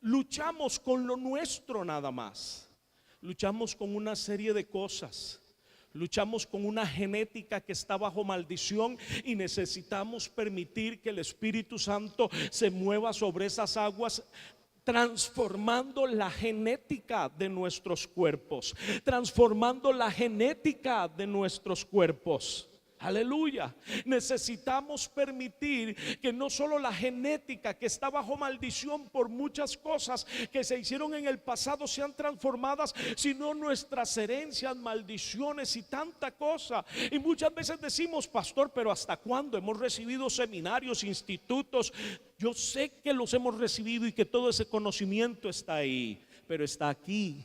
luchamos con lo nuestro nada más. Luchamos con una serie de cosas. Luchamos con una genética que está bajo maldición, y necesitamos permitir que el Espíritu Santo se mueva sobre esas aguas transformando la genética de nuestros cuerpos, transformando la genética de nuestros cuerpos. Aleluya. Necesitamos permitir que no solo la genética que está bajo maldición por muchas cosas que se hicieron en el pasado sean transformadas, sino nuestras herencias, maldiciones y tanta cosa. Y muchas veces decimos: pastor, pero ¿hasta cuándo? Hemos recibido seminarios, institutos. Yo sé que los hemos recibido y que todo ese conocimiento está ahí, pero está aquí.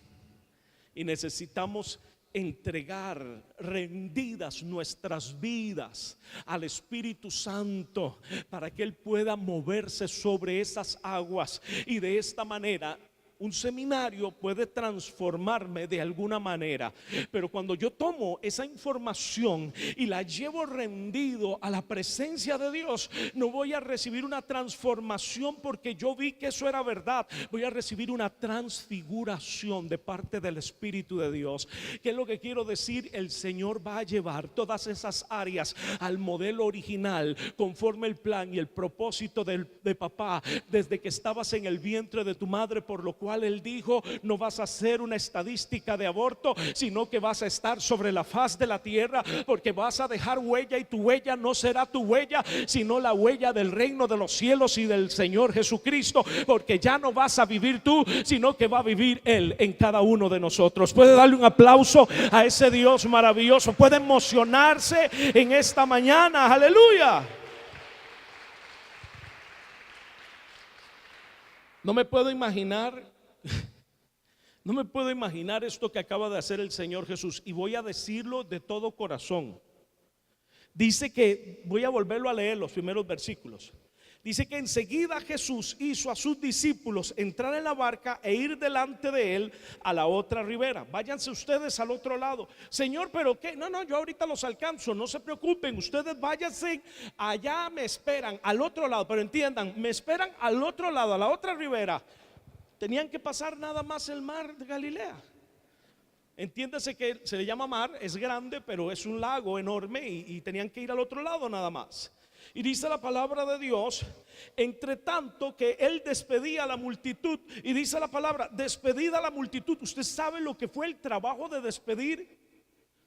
Y necesitamos entregar rendidas nuestras vidas al Espíritu Santo para que Él pueda moverse sobre esas aguas. Y de esta manera un seminario puede transformarme de alguna manera, pero cuando yo tomo esa información y la llevo rendido a la presencia de Dios, no voy a recibir una transformación porque yo vi que eso era verdad. Voy a recibir una transfiguración de parte del Espíritu de Dios. ¿Qué es lo que quiero decir? El Señor va a llevar todas esas áreas al modelo original, conforme el plan y el propósito de papá desde que estabas en el vientre de tu madre, por lo cual Él dijo: no vas a ser una estadística de aborto, sino que vas a estar sobre la faz de la tierra, porque vas a dejar huella, y tu huella no será tu huella, sino la huella del reino de los cielos y del Señor Jesucristo, porque ya no vas a vivir tú, sino que va a vivir Él en cada uno de nosotros. Puede darle un aplauso a ese Dios maravilloso, puede emocionarse en esta mañana. Aleluya. No me puedo imaginar esto que acaba de hacer el Señor Jesús, y voy a decirlo de todo corazón. Dice que, voy a volverlo a leer los primeros versículos. Dice que enseguida Jesús hizo a sus discípulos entrar en la barca e ir delante de él a la otra ribera. Váyanse ustedes al otro lado. Señor, pero qué, no, yo ahorita los alcanzo, no se preocupen, ustedes váyanse, allá me esperan al otro lado. Pero entiendan, me esperan al otro lado, a la otra ribera. Tenían que pasar nada más el mar de Galilea. Entiéndase que se le llama mar, es grande, pero es un lago enorme, y tenían que ir al otro lado nada más. Y dice la palabra de Dios, entre tanto que Él despedía a la multitud, y dice la palabra, despedida a la multitud. Usted sabe lo que fue el trabajo de despedir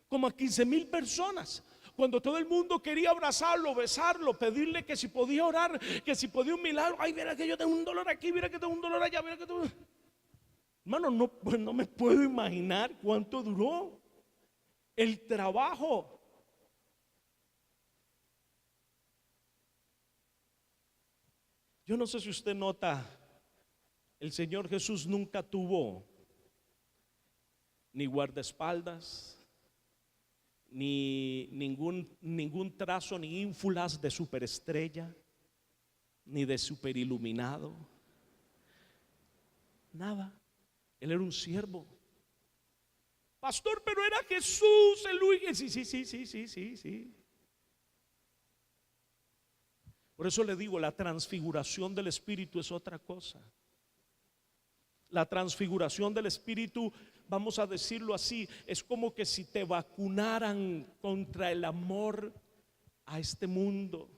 como a 15,000 personas. Cuando todo el mundo quería abrazarlo, besarlo, pedirle que si podía orar, que si podía un milagro. Ay, mira que yo tengo un dolor aquí, mira que tengo un dolor allá, mira que tengo... Hermano, no me puedo imaginar cuánto duró el trabajo. Yo no sé si usted nota, el Señor Jesús nunca tuvo ni guardaespaldas, ni ningún trazo ni ínfulas de superestrella, ni de superiluminado, nada. Él era un siervo. Pastor, pero era Jesús el único. Sí. Por eso le digo, la transfiguración del Espíritu es otra cosa. La transfiguración del Espíritu, vamos a decirlo así, es como que si te vacunaran contra el amor a este mundo.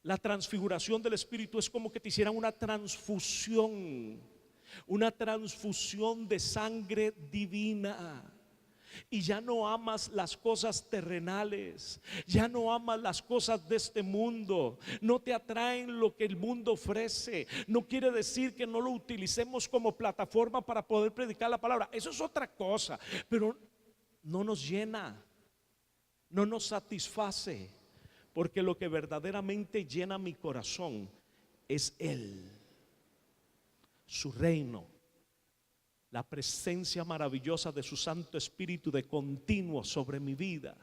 La transfiguración del Espíritu es como que te hicieran una transfusión de sangre divina. Y ya no amas las cosas terrenales, ya no amas las cosas de este mundo, no te atraen lo que el mundo ofrece. No quiere decir que no lo utilicemos como plataforma para poder predicar la palabra, eso es otra cosa, pero no nos llena, no nos satisface, porque lo que verdaderamente llena mi corazón es Él, su reino, la presencia maravillosa de su Santo Espíritu de continuo sobre mi vida.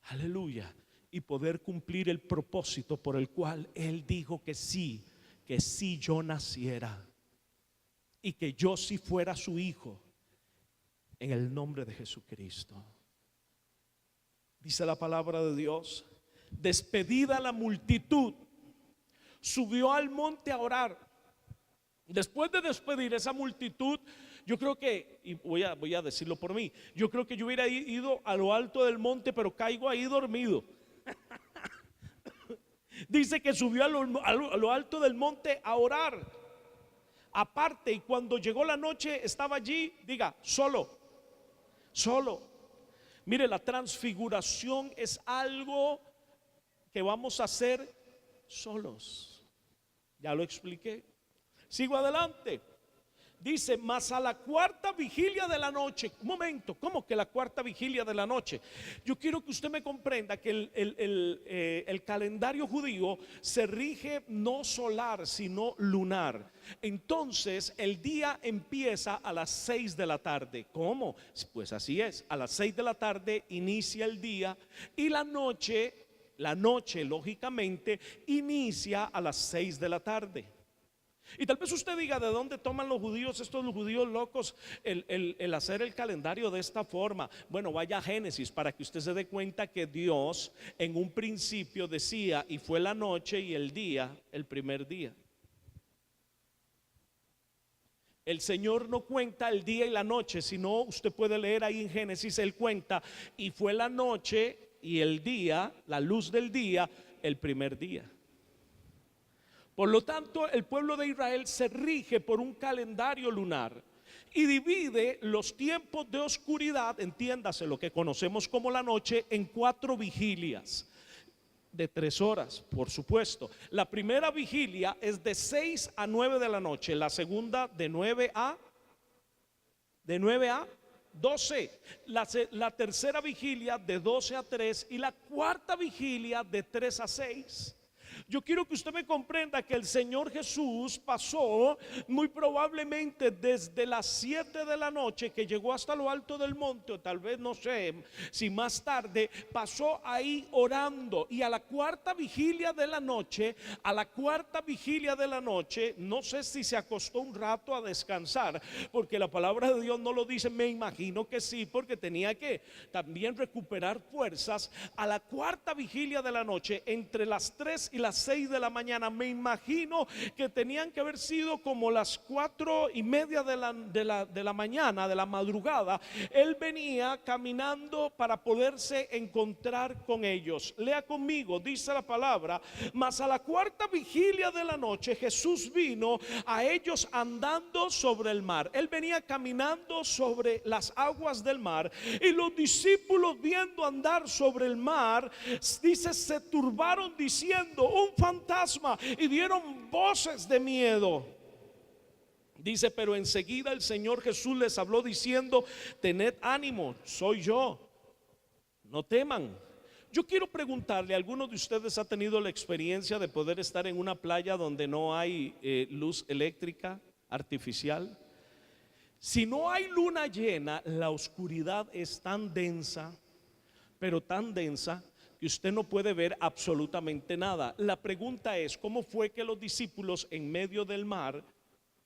Aleluya. Y poder cumplir el propósito por el cual Él dijo que sí yo naciera y que yo sí fuera su hijo, en el nombre de Jesucristo. Dice la palabra de Dios, despedida la multitud, subió al monte a orar. Después de despedir esa multitud, yo creo que, y voy a decirlo por mí, yo creo que yo hubiera ido a lo alto del monte, pero caigo ahí dormido. Dice que subió a lo alto del monte a orar. aparte, y cuando llegó la noche estaba allí, diga, solo, solo. Mire, la transfiguración es algo que vamos a hacer solos. Ya lo expliqué. Sigo adelante. Dice, mas a la cuarta vigilia de la noche. Un momento, ¿cómo que la cuarta vigilia de la noche? Yo quiero que usted me comprenda que el calendario judío se rige no solar, sino lunar. Entonces el día empieza a las 6 de la tarde. ¿Cómo? Pues así es, a las 6 de la tarde inicia el día y la noche lógicamente inicia a las 6 de la tarde. Y tal vez usted diga, ¿de dónde toman los judíos, estos los judíos locos, el hacer el calendario de esta forma? Bueno, vaya a Génesis para que usted se dé cuenta que Dios en un principio decía, y fue la noche y el día, el primer día. El Señor no cuenta el día y la noche, sino usted puede leer ahí en Génesis, Él cuenta, y fue la noche y el día, la luz del día, el primer día. Por lo tanto, el pueblo de Israel se rige por un calendario lunar y divide los tiempos de oscuridad, entiéndase lo que conocemos como la noche, en 4 vigilias de 3 horas, por supuesto. La primera vigilia es de 6 a 9 de la noche, la segunda de 9 a 12, la tercera vigilia de 12 a 3 y la cuarta vigilia de 3 a 6. Yo quiero que usted me comprenda que el Señor Jesús pasó muy probablemente desde las 7 de la noche que llegó hasta lo alto del monte, o tal vez no sé si más tarde, pasó ahí orando, y a la cuarta vigilia de la noche, no sé si se acostó un rato a descansar, porque la palabra de Dios no lo dice, me imagino que sí, porque tenía que también recuperar fuerzas. A la cuarta vigilia de la noche, entre las 3 y las 6 de la mañana, me imagino que tenían que haber sido como las 4:30 de la mañana, de la madrugada. Él venía caminando para poderse encontrar con ellos. Lea conmigo, dice la palabra, mas a la cuarta vigilia de la noche Jesús vino a ellos andando sobre el mar. Él venía caminando sobre las aguas del mar, y los discípulos, viendo andar sobre el mar, dice, se turbaron diciendo, un fantasma, y dieron voces de miedo. Dice, pero enseguida el Señor Jesús les habló diciendo, tened ánimo, soy yo, no teman. Yo quiero preguntarle, ¿alguno de ustedes ha tenido la experiencia de poder estar en una playa donde no hay luz eléctrica artificial? Si no hay luna llena, la oscuridad es tan densa, pero tan densa, que usted no puede ver absolutamente nada. La pregunta es, ¿cómo fue que los discípulos en medio del mar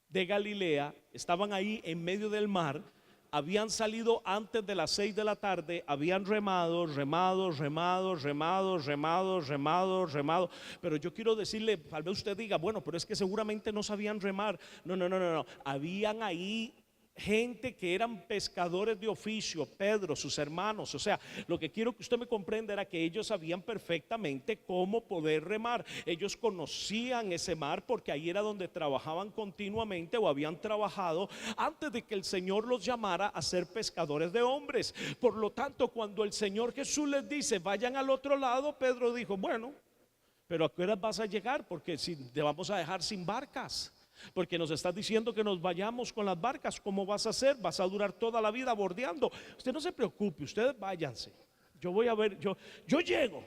de Galilea, estaban ahí en medio del mar, habían salido antes de las 6 de la tarde, habían remado, pero yo quiero decirle, tal vez usted diga, bueno, pero es que seguramente no sabían remar. No, habían ahí gente que eran pescadores de oficio, Pedro, sus hermanos. O sea, lo que quiero que usted me comprenda era que ellos sabían perfectamente cómo poder remar. Ellos conocían ese mar porque ahí era donde trabajaban continuamente, o habían trabajado antes de que el Señor los llamara a ser pescadores de hombres. Por lo tanto, cuando el Señor Jesús les dice, vayan al otro lado, Pedro dijo, bueno, pero ¿a qué hora vas a llegar? Porque si te vamos a dejar sin barcas, porque nos estás diciendo que nos vayamos con las barcas, ¿cómo vas a hacer? Vas a durar toda la vida bordeando. Usted no se preocupe, ustedes váyanse, yo voy a ver, yo llego.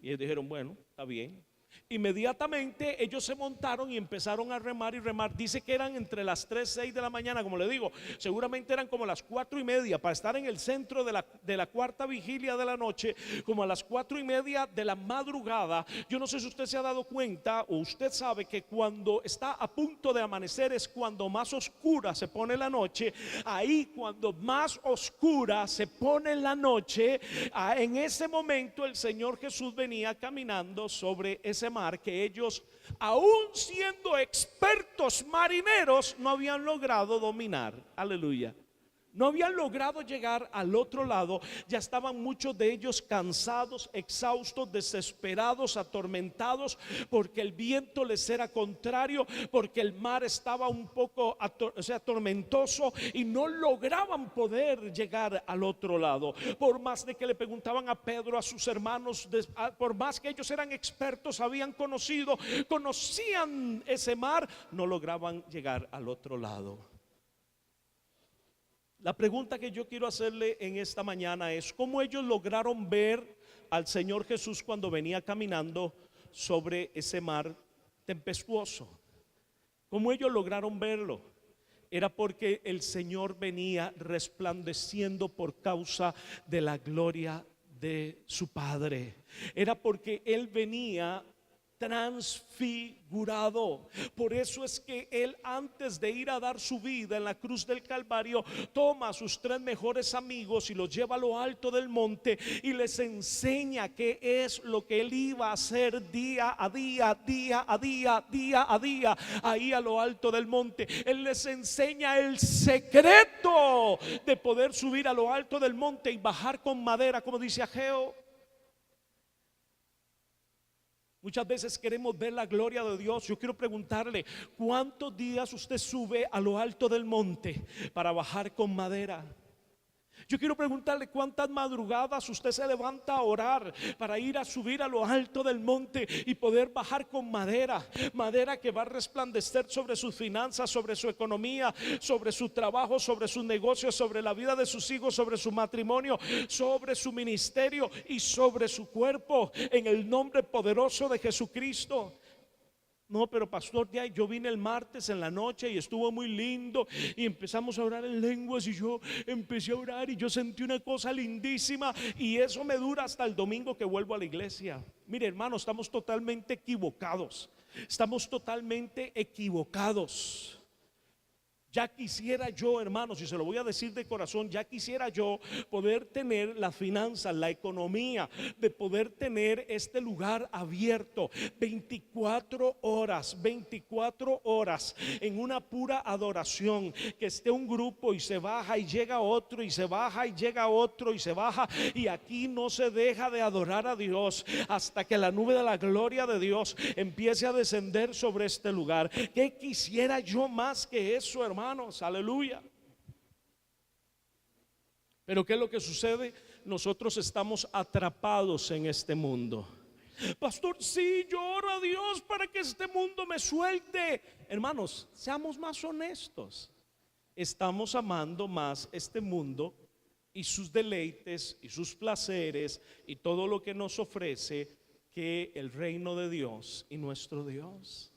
Y ellos dijeron, bueno, está bien. Inmediatamente ellos se montaron y empezaron a remar y remar. Dice que eran entre las 3, 6 de la mañana, como le digo, seguramente eran como las 4:30 para estar en el centro de la cuarta vigilia de la noche, como a las 4:30 de la madrugada. Yo no sé si usted se ha dado cuenta, o usted sabe que cuando está a punto de amanecer es cuando más oscura se pone la noche. Ahí, cuando más oscura se pone la noche, en ese momento el Señor Jesús venía caminando sobre ese mar que ellos, aún siendo expertos marineros, no habían logrado dominar. Aleluya. No habían logrado llegar al otro lado, ya estaban muchos de ellos cansados, exhaustos, desesperados, atormentados, porque el viento les era contrario, porque el mar estaba un poco tormentoso y no lograban poder llegar al otro lado. Por más de que le preguntaban a Pedro, a sus hermanos, por más que ellos eran expertos, habían conocían ese mar, no lograban llegar al otro lado. La pregunta que yo quiero hacerle en esta mañana es: ¿cómo ellos lograron ver al Señor Jesús cuando venía caminando sobre ese mar tempestuoso? ¿Cómo ellos lograron verlo? Era porque el Señor venía resplandeciendo por causa de la gloria de su Padre. Era porque Él venía transfigurado. Por eso es que Él, antes de ir a dar su vida en la cruz del Calvario, toma a sus 3 mejores amigos y los lleva a lo alto del monte y les enseña qué es lo que Él iba a hacer día a día, día a día, día a día, ahí a lo alto del monte. Él les enseña el secreto de poder subir a lo alto del monte y bajar con madera, como dice Ageo. Muchas veces queremos ver la gloria de Dios. Yo quiero preguntarle: ¿cuántos días usted sube a lo alto del monte para bajar con madera? Yo quiero preguntarle: ¿cuántas madrugadas usted se levanta a orar para ir a subir a lo alto del monte y poder bajar con madera? Madera que va a resplandecer sobre sus finanzas, sobre su economía, sobre su trabajo, sobre sus negocios, sobre la vida de sus hijos, sobre su matrimonio, sobre su ministerio y sobre su cuerpo, en el nombre poderoso de Jesucristo. No, pero pastor, ya yo vine el martes en la noche y estuvo muy lindo y empezamos a orar en lenguas y yo empecé a orar y yo sentí una cosa lindísima y eso me dura hasta el domingo que vuelvo a la iglesia. Mire, hermano, estamos totalmente equivocados. Estamos totalmente equivocados. Ya quisiera yo, hermanos, y se lo voy a decir de corazón, ya quisiera yo poder tener las finanzas, la economía, de poder tener este lugar abierto 24 horas en una pura adoración, que esté un grupo y se baja y llega otro y se baja y llega otro y se baja, y aquí no se deja de adorar a Dios hasta que la nube de la gloria de Dios empiece a descender sobre este lugar. ¿Qué quisiera yo más que eso, hermano? Hermanos, aleluya. Pero ¿qué es lo que sucede? Nosotros estamos atrapados en este mundo. Pastor, sí, yo oro a Dios para que este mundo me suelte. Hermanos, seamos más honestos. Estamos amando más este mundo y sus deleites y sus placeres y todo lo que nos ofrece que el reino de Dios y nuestro Dios.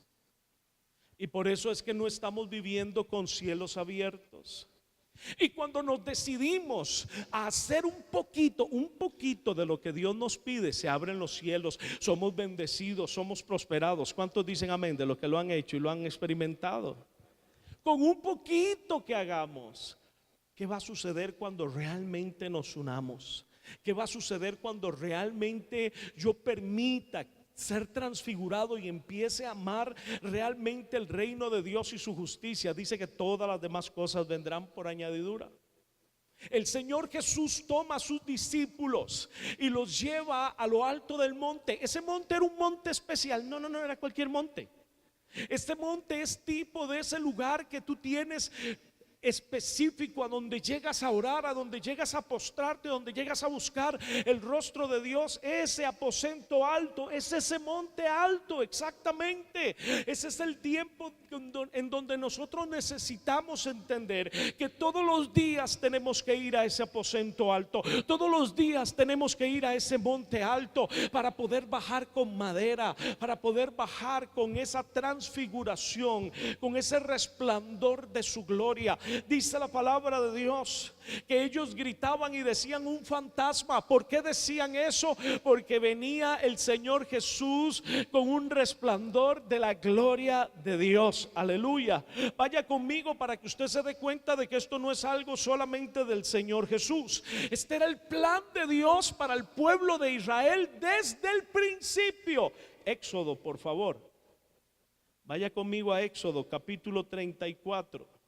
Y por eso es que no estamos viviendo con cielos abiertos. Y cuando nos decidimos a hacer un poquito de lo que Dios nos pide, se abren los cielos, somos bendecidos, somos prosperados. ¿Cuántos dicen amén de lo que lo han hecho y lo han experimentado? Con un poquito que hagamos. ¿Qué va a suceder cuando realmente nos unamos? ¿Qué va a suceder cuando realmente yo permita ser transfigurado y empiece a amar realmente el reino de Dios y su justicia? Dice que todas las demás cosas vendrán por añadidura. El Señor Jesús toma a sus discípulos y los lleva a lo alto del monte. Ese monte era un monte especial. No era cualquier monte. Este monte es tipo de ese lugar que tú tienes específico, a donde llegas a orar, a donde llegas a postrarte, a donde llegas a buscar el rostro de Dios. Ese aposento alto es ese monte alto, exactamente. Ese es el tiempo en donde nosotros necesitamos entender que todos los días tenemos que ir a ese aposento alto, todos los días tenemos que ir a ese monte alto para poder bajar con madera, para poder bajar con esa transfiguración, con ese resplandor de su gloria. Dice la palabra de Dios que ellos gritaban y decían: un fantasma. ¿Por qué decían eso? Porque venía el Señor Jesús con un resplandor de la gloria de Dios. Aleluya. Vaya conmigo para que usted se dé cuenta de que esto no es algo solamente del Señor Jesús. Este era el plan de Dios para el pueblo de Israel desde el principio. Éxodo, por favor. Vaya conmigo a Éxodo capítulo 34.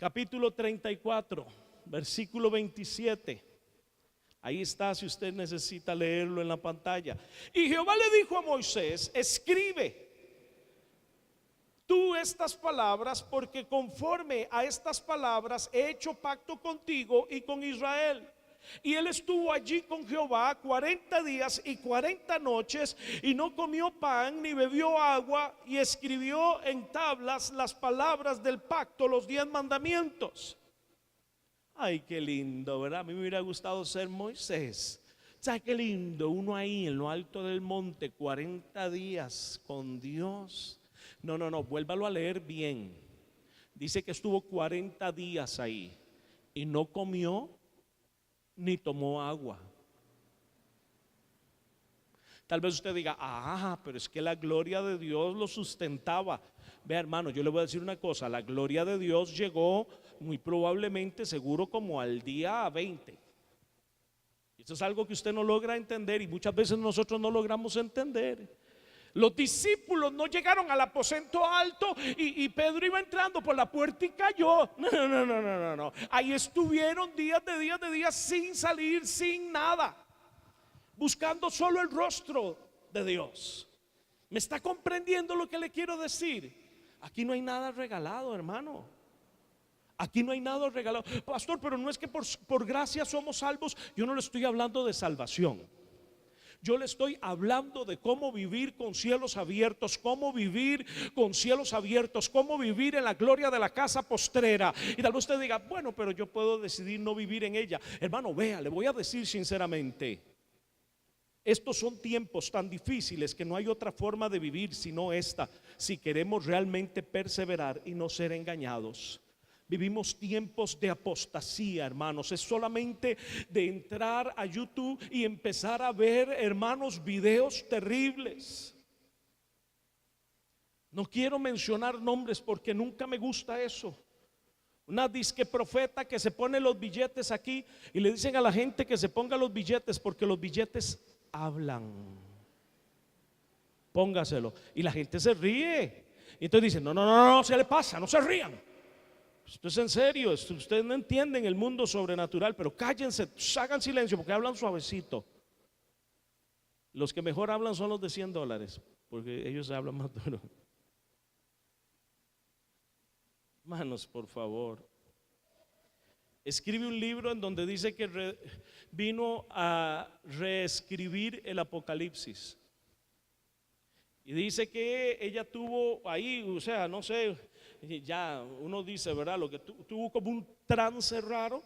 capítulo 34, versículo 27. Ahí está, si usted necesita leerlo en la pantalla. Y Jehová le dijo a Moisés: escribe tú estas palabras, porque conforme a estas palabras he hecho pacto contigo y con Israel. Y él estuvo allí con Jehová 40 días y 40 noches, y no comió pan ni bebió agua, y escribió en tablas las palabras del pacto, los 10 mandamientos. Ay, qué lindo, ¿verdad? A mí me hubiera gustado ser Moisés. ¿Sabe qué lindo? Uno ahí en lo alto del monte, 40 días con Dios. No, vuélvalo a leer bien. Dice que estuvo 40 días ahí y no comió ni tomó agua. Tal vez usted diga: pero es que la gloria de Dios lo sustentaba. Vea, hermano, yo le voy a decir una cosa: la gloria de Dios llegó muy probablemente, seguro, como al día 20. Eso es algo que usted no logra entender, y muchas veces nosotros no logramos entender. Los discípulos no llegaron al aposento alto y Pedro iba entrando por la puerta y cayó. No. Ahí estuvieron días de días sin salir, sin nada, buscando solo el rostro de Dios. ¿Me está comprendiendo lo que le quiero decir? Aquí no hay nada regalado, hermano. Aquí no hay nada regalado. Pastor, pero no es que por gracia somos salvos. Yo no le estoy hablando de salvación. Yo le estoy hablando de cómo vivir con cielos abiertos, cómo vivir con cielos abiertos, cómo vivir en la gloria de la casa postrera. Y tal vez usted diga: bueno, pero yo puedo decidir no vivir en ella. Hermano, vea, le voy a decir sinceramente, estos son tiempos tan difíciles que no hay otra forma de vivir sino esta, si queremos realmente perseverar y no ser engañados. Vivimos tiempos de apostasía, hermanos. Es solamente de entrar a YouTube y empezar a ver, hermanos, videos terribles. No quiero mencionar nombres porque nunca me gusta eso. Una disque profeta que se pone los billetes aquí y le dicen a la gente que se ponga los billetes porque los billetes hablan. Póngaselo. Y la gente se ríe. Y entonces dicen: no, se le pasa, no se rían. Esto es en serio, ustedes no entienden el mundo sobrenatural. Pero cállense, hagan silencio porque hablan suavecito. Los que mejor hablan son los de $100, porque ellos hablan más duro. Hermanos, por favor, escribe un libro en donde dice que vino a reescribir el Apocalipsis. Y dice que ella tuvo ahí, o sea, no sé, ya uno dice, ¿verdad? Lo que tuvo como un trance raro.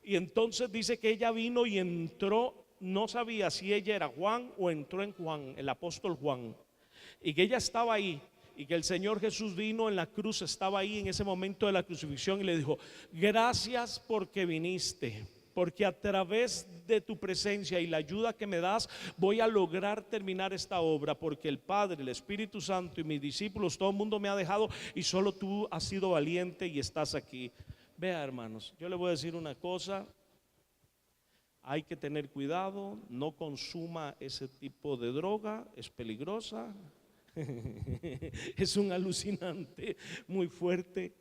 Y entonces dice que ella vino y entró, no sabía si ella era Juan o entró en Juan, el apóstol Juan. Y que ella estaba ahí, y que el Señor Jesús vino en la cruz, estaba ahí en ese momento de la crucifixión, y le dijo: gracias porque viniste, porque a través de tu presencia y la ayuda que me das voy a lograr terminar esta obra, porque el Padre, el Espíritu Santo y mis discípulos, todo el mundo me ha dejado y solo tú has sido valiente y estás aquí. Vea, hermanos, yo le voy a decir una cosa: hay que tener cuidado, no consuma ese tipo de droga, es peligrosa. Es un alucinante muy fuerte.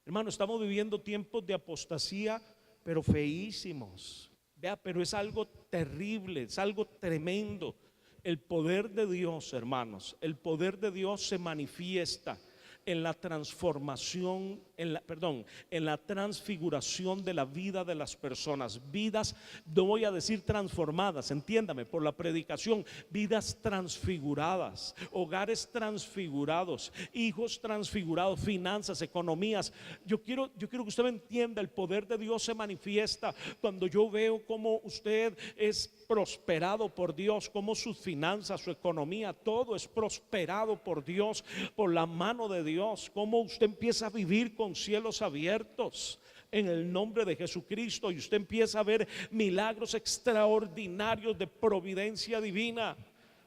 Hermano, estamos viviendo tiempos de apostasía, pero feísimos. Vea, pero es algo terrible, es algo tremendo. El poder de Dios, hermanos, el poder de Dios se manifiesta en la transformación, en la transfiguración de la vida de las personas. Vidas, no voy a decir transformadas, entiéndame, por la predicación, vidas transfiguradas, hogares transfigurados, hijos transfigurados, finanzas, economías. Yo quiero que usted me entienda, el poder de Dios se manifiesta cuando yo veo cómo usted es prosperado por Dios, cómo sus finanzas, su economía, todo es prosperado por Dios, por la mano de Dios, cómo usted empieza a vivir con cielos abiertos en el nombre de Jesucristo, y usted empieza a ver milagros extraordinarios de providencia divina.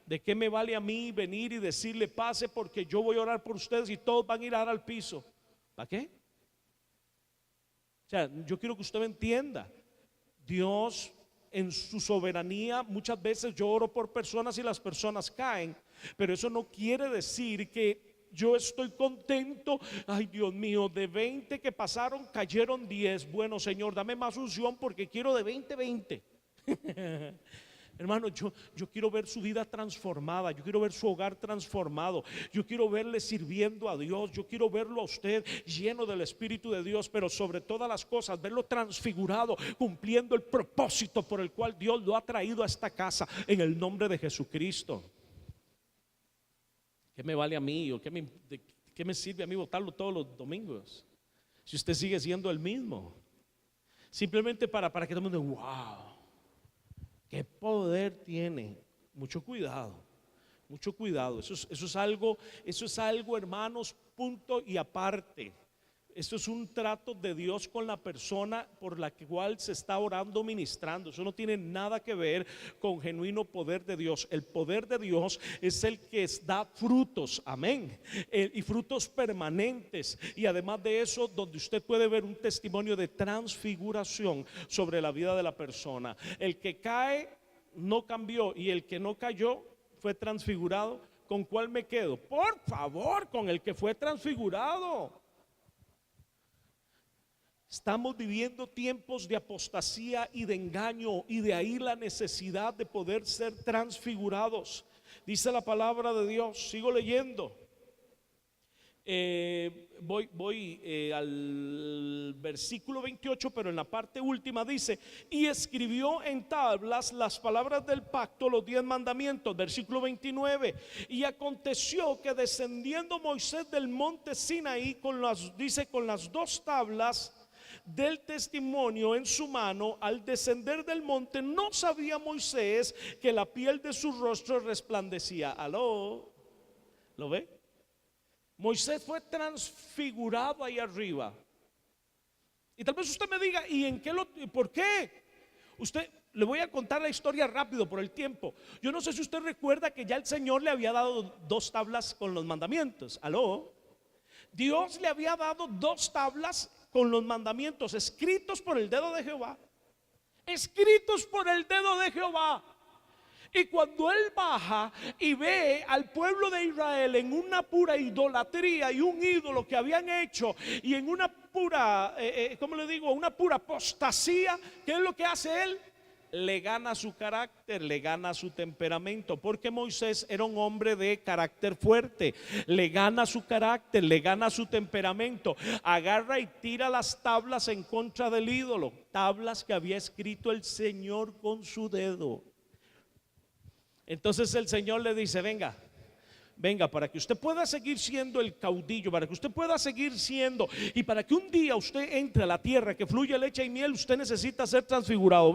¿De qué me vale a mí venir y decirle pase porque yo voy a orar por ustedes y todos van a ir a dar al piso? ¿Para qué? O sea, yo quiero que usted me entienda. Dios en su soberanía, muchas veces yo oro por personas y las personas caen, pero eso no quiere decir que yo estoy contento. Ay, Dios mío, de 20 que pasaron, cayeron 10. Bueno, Señor, dame más unción porque quiero de 20. Hermano, yo quiero ver su vida transformada, yo quiero ver su hogar transformado, yo quiero verle sirviendo a Dios, yo quiero verlo a usted lleno del Espíritu de Dios, pero sobre todas las cosas, verlo transfigurado, cumpliendo el propósito por el cual Dios lo ha traído a esta casa, en el nombre de Jesucristo. ¿Qué me vale a mí o qué me sirve a mí votarlo todos los domingos si usted sigue siendo el mismo? Simplemente para que todo el mundo diga, wow, qué poder tiene. Mucho cuidado, mucho cuidado. Eso es algo, hermanos, punto y aparte. Esto es un trato de Dios con la persona por la cual se está orando, ministrando. Eso no tiene nada que ver con genuino poder de Dios. El poder de Dios es el que da frutos, amén, y frutos permanentes. Y además de eso, donde usted puede ver un testimonio de transfiguración sobre la vida de la persona. El que cae no cambió, y el que no cayó fue transfigurado. ¿Con cuál me quedo? Por favor, con el que fue transfigurado. Estamos viviendo tiempos de apostasía y de engaño, y de ahí la necesidad de poder ser transfigurados. Dice la palabra de Dios, sigo leyendo. Voy al versículo 28, pero en la parte última dice: y escribió en tablas las palabras del pacto, los 10 mandamientos. Versículo 29: y aconteció que descendiendo Moisés del monte Sinaí con las 2 tablas del testimonio en su mano, al descender del monte, no sabía Moisés que la piel de su rostro resplandecía. ¿Aló? ¿Lo ve? Moisés fue transfigurado ahí arriba. Y tal vez usted me diga, ¿y por qué? Le voy a contar la historia rápido por el tiempo. Yo no sé si usted recuerda que ya el Señor le había dado 2 tablas con los mandamientos. ¿Aló? Dios le había dado 2 tablas con los mandamientos escritos por el dedo de Jehová. Escritos por el dedo de Jehová. Y cuando él baja y ve al pueblo de Israel en una pura idolatría y un ídolo que habían hecho, y en una pura, una pura apostasía, ¿qué es lo que hace él? Le gana su carácter, le gana su temperamento, porque Moisés era un hombre de carácter fuerte. Le gana su carácter, le gana su temperamento. Agarra y tira las tablas en contra del ídolo, tablas que había escrito el Señor con su dedo. Entonces el Señor le dice: venga, para que usted pueda seguir siendo el caudillo, para que usted pueda seguir siendo, y para que un día usted entre a la tierra que fluye leche y miel, usted necesita ser transfigurado.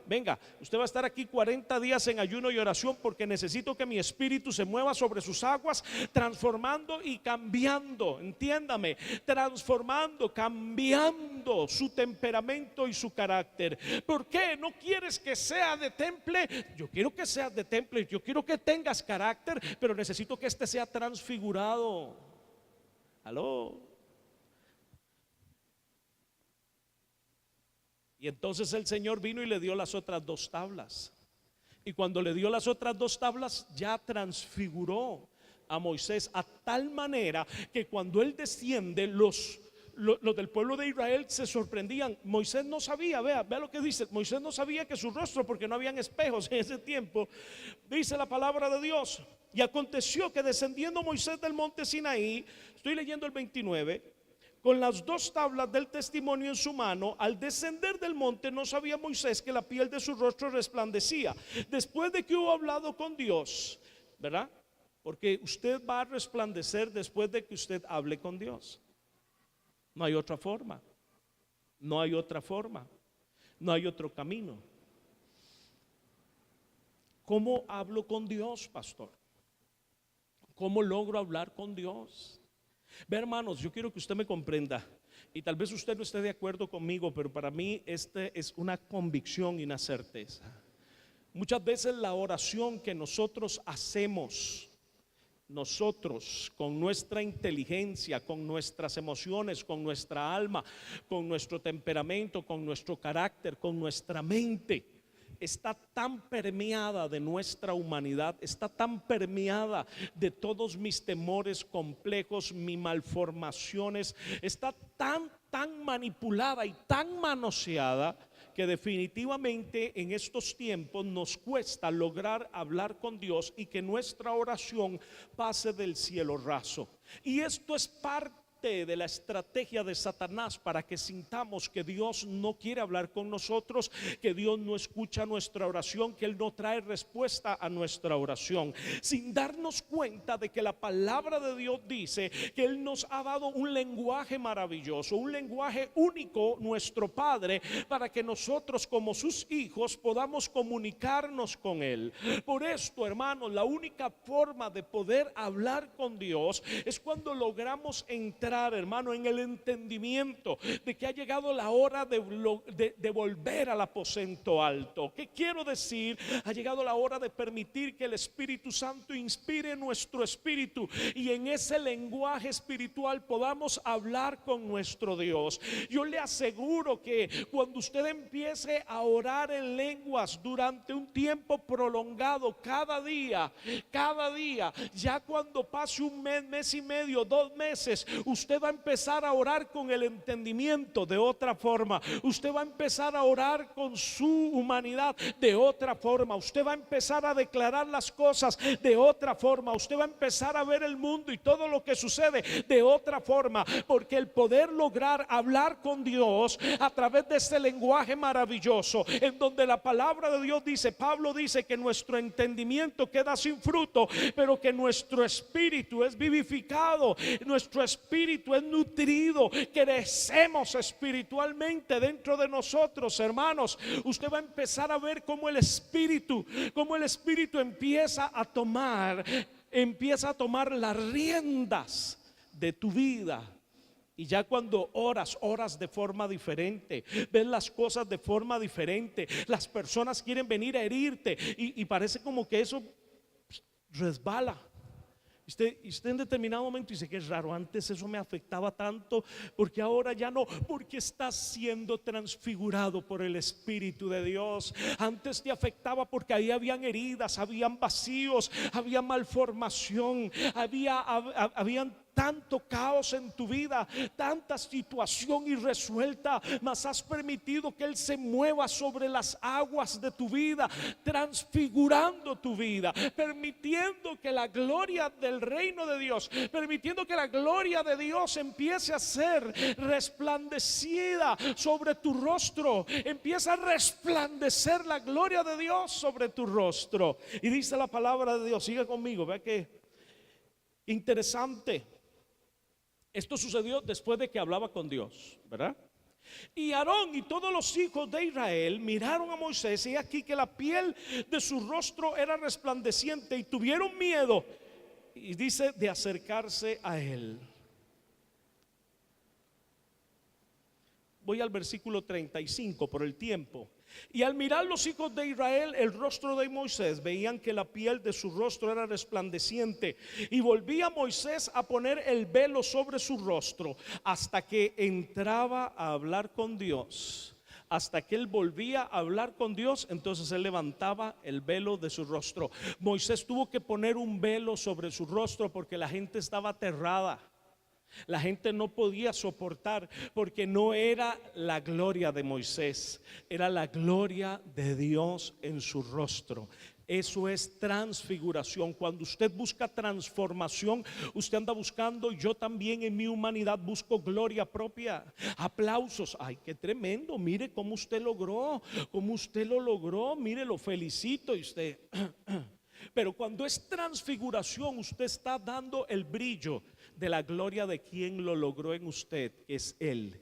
Venga, usted va a estar aquí 40 días en ayuno y oración, porque necesito que mi espíritu se mueva sobre sus aguas, transformando y cambiando, entiéndame, transformando, cambiando su temperamento y su carácter. ¿Por qué no quieres que sea de temple? Yo quiero que seas de temple, yo quiero que tengas carácter, pero necesito que este sea transfigurado. ¿Aló? Y entonces el Señor vino y le dio las otras 2 tablas. Y cuando le dio las otras 2 tablas, ya transfiguró a Moisés a tal manera que cuando él desciende, los del pueblo de Israel se sorprendían. Moisés no sabía, vea lo que dice. Moisés no sabía que su rostro, porque no habían espejos en ese tiempo, dice la palabra de Dios. Y aconteció que descendiendo Moisés del monte Sinaí, estoy leyendo el 29, con las 2 tablas del testimonio en su mano, al descender del monte, no sabía Moisés que la piel de su rostro resplandecía. Después de que hubo hablado con Dios, ¿verdad? Porque usted va a resplandecer después de que usted hable con Dios. No hay otra forma. No hay otra forma. No hay otro camino. ¿Cómo hablo con Dios, pastor? ¿Cómo logro hablar con Dios? Ve, hermanos, yo quiero que usted me comprenda, y tal vez usted no esté de acuerdo conmigo, pero para mí este es una convicción y una certeza. Muchas veces la oración que nosotros hacemos, nosotros con nuestra inteligencia, con nuestras emociones, con nuestra alma, con nuestro temperamento, con nuestro carácter, con nuestra mente, está tan permeada de nuestra humanidad, está tan permeada de todos mis temores complejos, mis malformaciones, está tan manipulada y tan manoseada, que definitivamente en estos tiempos nos cuesta lograr hablar con Dios y que nuestra oración pase del cielo raso. Y esto es parte de la estrategia de Satanás para que sintamos que Dios no quiere hablar con nosotros, que Dios no escucha nuestra oración, que Él no trae respuesta a nuestra oración, sin darnos cuenta de que la palabra de Dios dice que Él nos ha dado un lenguaje maravilloso, un lenguaje único, nuestro Padre, para que nosotros como sus hijos podamos comunicarnos con Él. Por esto, hermanos, la única forma de poder hablar con Dios es cuando logramos entrar, hermano, en el entendimiento de que ha llegado la hora de volver al aposento alto. ¿Qué quiero decir? Ha llegado la hora de permitir que el Espíritu Santo inspire nuestro espíritu y en ese lenguaje espiritual podamos hablar con nuestro Dios. Yo le aseguro que cuando usted empiece a orar en lenguas durante un tiempo prolongado, cada día, ya cuando pase un mes, mes y medio, 2 meses, usted va a empezar a orar con el entendimiento de otra forma. Usted va a empezar a orar con su humanidad de otra forma. Usted va a empezar a declarar las cosas de otra forma. Usted va a empezar a ver el mundo y todo lo que sucede de otra forma, porque el poder lograr hablar con Dios a través de este lenguaje maravilloso, en donde la palabra de Dios dice, Pablo dice que nuestro entendimiento queda sin fruto, pero que nuestro espíritu es vivificado, nuestro espíritu es nutrido, crecemos espiritualmente dentro de nosotros, hermanos. Usted va a empezar a ver cómo el espíritu empieza a tomar las riendas de tu vida. Y ya cuando oras de forma diferente, ves las cosas de forma diferente, las personas quieren venir a herirte y parece como que eso resbala. Usted en determinado momento dice que es raro, antes eso me afectaba tanto, porque ahora ya no, porque estás siendo transfigurado por el Espíritu de Dios. Antes te afectaba porque ahí habían heridas, habían vacíos, había malformación, habían tanto caos en tu vida, tanta situación irresuelta, mas has permitido que Él se mueva sobre las aguas de tu vida, transfigurando tu vida, permitiendo que la gloria del reino de Dios, permitiendo que la gloria de Dios empiece a ser resplandecida sobre tu rostro. Empieza a resplandecer la gloria de Dios sobre tu rostro. Y dice la palabra de Dios, siga conmigo, vea que interesante. Esto sucedió después de que hablaba con Dios, ¿verdad? Y Aarón y todos los hijos de Israel miraron a Moisés, y aquí que la piel de su rostro era resplandeciente, y tuvieron miedo, y dice, de acercarse a él. Voy al versículo 35 por el tiempo. Y al mirar los hijos de Israel el rostro de Moisés, veían que la piel de su rostro era resplandeciente. Y volvía Moisés a poner el velo sobre su rostro hasta que entraba a hablar con Dios. Hasta que él volvía a hablar con Dios, entonces él levantaba el velo de su rostro. Moisés tuvo que poner un velo sobre su rostro porque la gente estaba aterrada. La gente no podía soportar, porque no era la gloria de Moisés, era la gloria de Dios en su rostro. Eso es transfiguración. Cuando usted busca transformación, usted anda buscando, yo también en mi humanidad busco gloria propia, aplausos. Ay, qué tremendo, mire cómo usted logró, cómo usted lo logró, mire, lo felicito. Y usted pero cuando es transfiguración, usted está dando el brillo de la gloria de quien lo logró en usted, que es Él,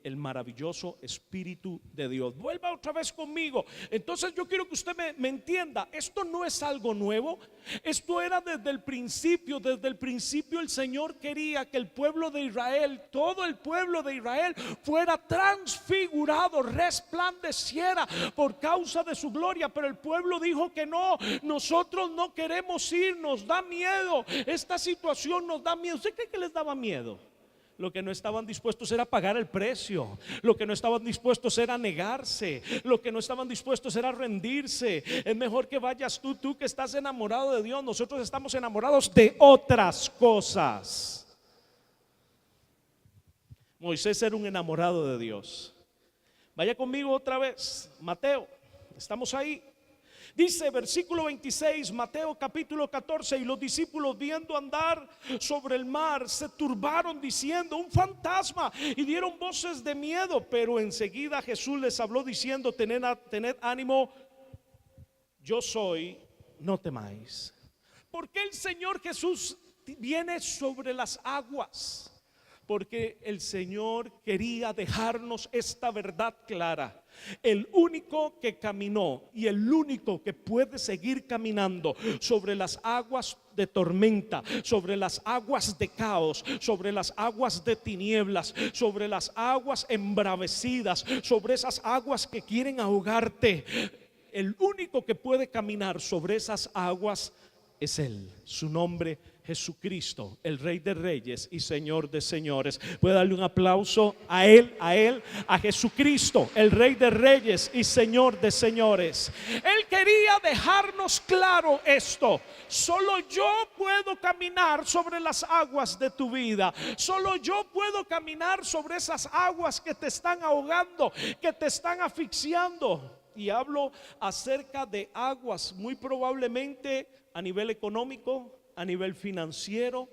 el maravilloso Espíritu de Dios. Vuelva otra vez conmigo. Entonces yo quiero que usted me entienda. Esto no es algo nuevo. Esto era desde el principio. Desde el principio el Señor quería que el pueblo de Israel, todo el pueblo de Israel, fuera transfigurado, resplandeciera por causa de su gloria. Pero el pueblo dijo que no, nosotros no queremos ir, nos da miedo, esta situación nos da miedo. ¿Usted cree que les daba miedo? Lo que no estaban dispuestos era pagar el precio. Lo que no estaban dispuestos era negarse. Lo que no estaban dispuestos era rendirse. Es mejor que vayas tú que estás enamorado de Dios. Nosotros estamos enamorados de otras cosas. Moisés era un enamorado de Dios. Vaya conmigo otra vez, Mateo, estamos ahí. Dice versículo 26, Mateo capítulo 14: y los discípulos, viendo andar sobre el mar, se turbaron diciendo: un fantasma, y dieron voces de miedo. Pero enseguida Jesús les habló diciendo: tened ánimo, yo soy, no temáis. ¿Por qué el Señor Jesús viene sobre las aguas? Porque el Señor quería dejarnos esta verdad clara. El único que caminó y el único que puede seguir caminando sobre las aguas de tormenta, sobre las aguas de caos, sobre las aguas de tinieblas, sobre las aguas embravecidas, sobre esas aguas que quieren ahogarte, el único que puede caminar sobre esas aguas es Él. Su nombre, Jesucristo, el Rey de Reyes y Señor de Señores. Puede darle un aplauso a Él, a Jesucristo, el Rey de Reyes y Señor de Señores. Él quería dejarnos claro esto: solo yo puedo caminar sobre las aguas de tu vida. Solo yo puedo caminar sobre esas aguas que te están ahogando, que te están asfixiando. Y hablo acerca de aguas muy probablemente a nivel económico, a nivel financiero,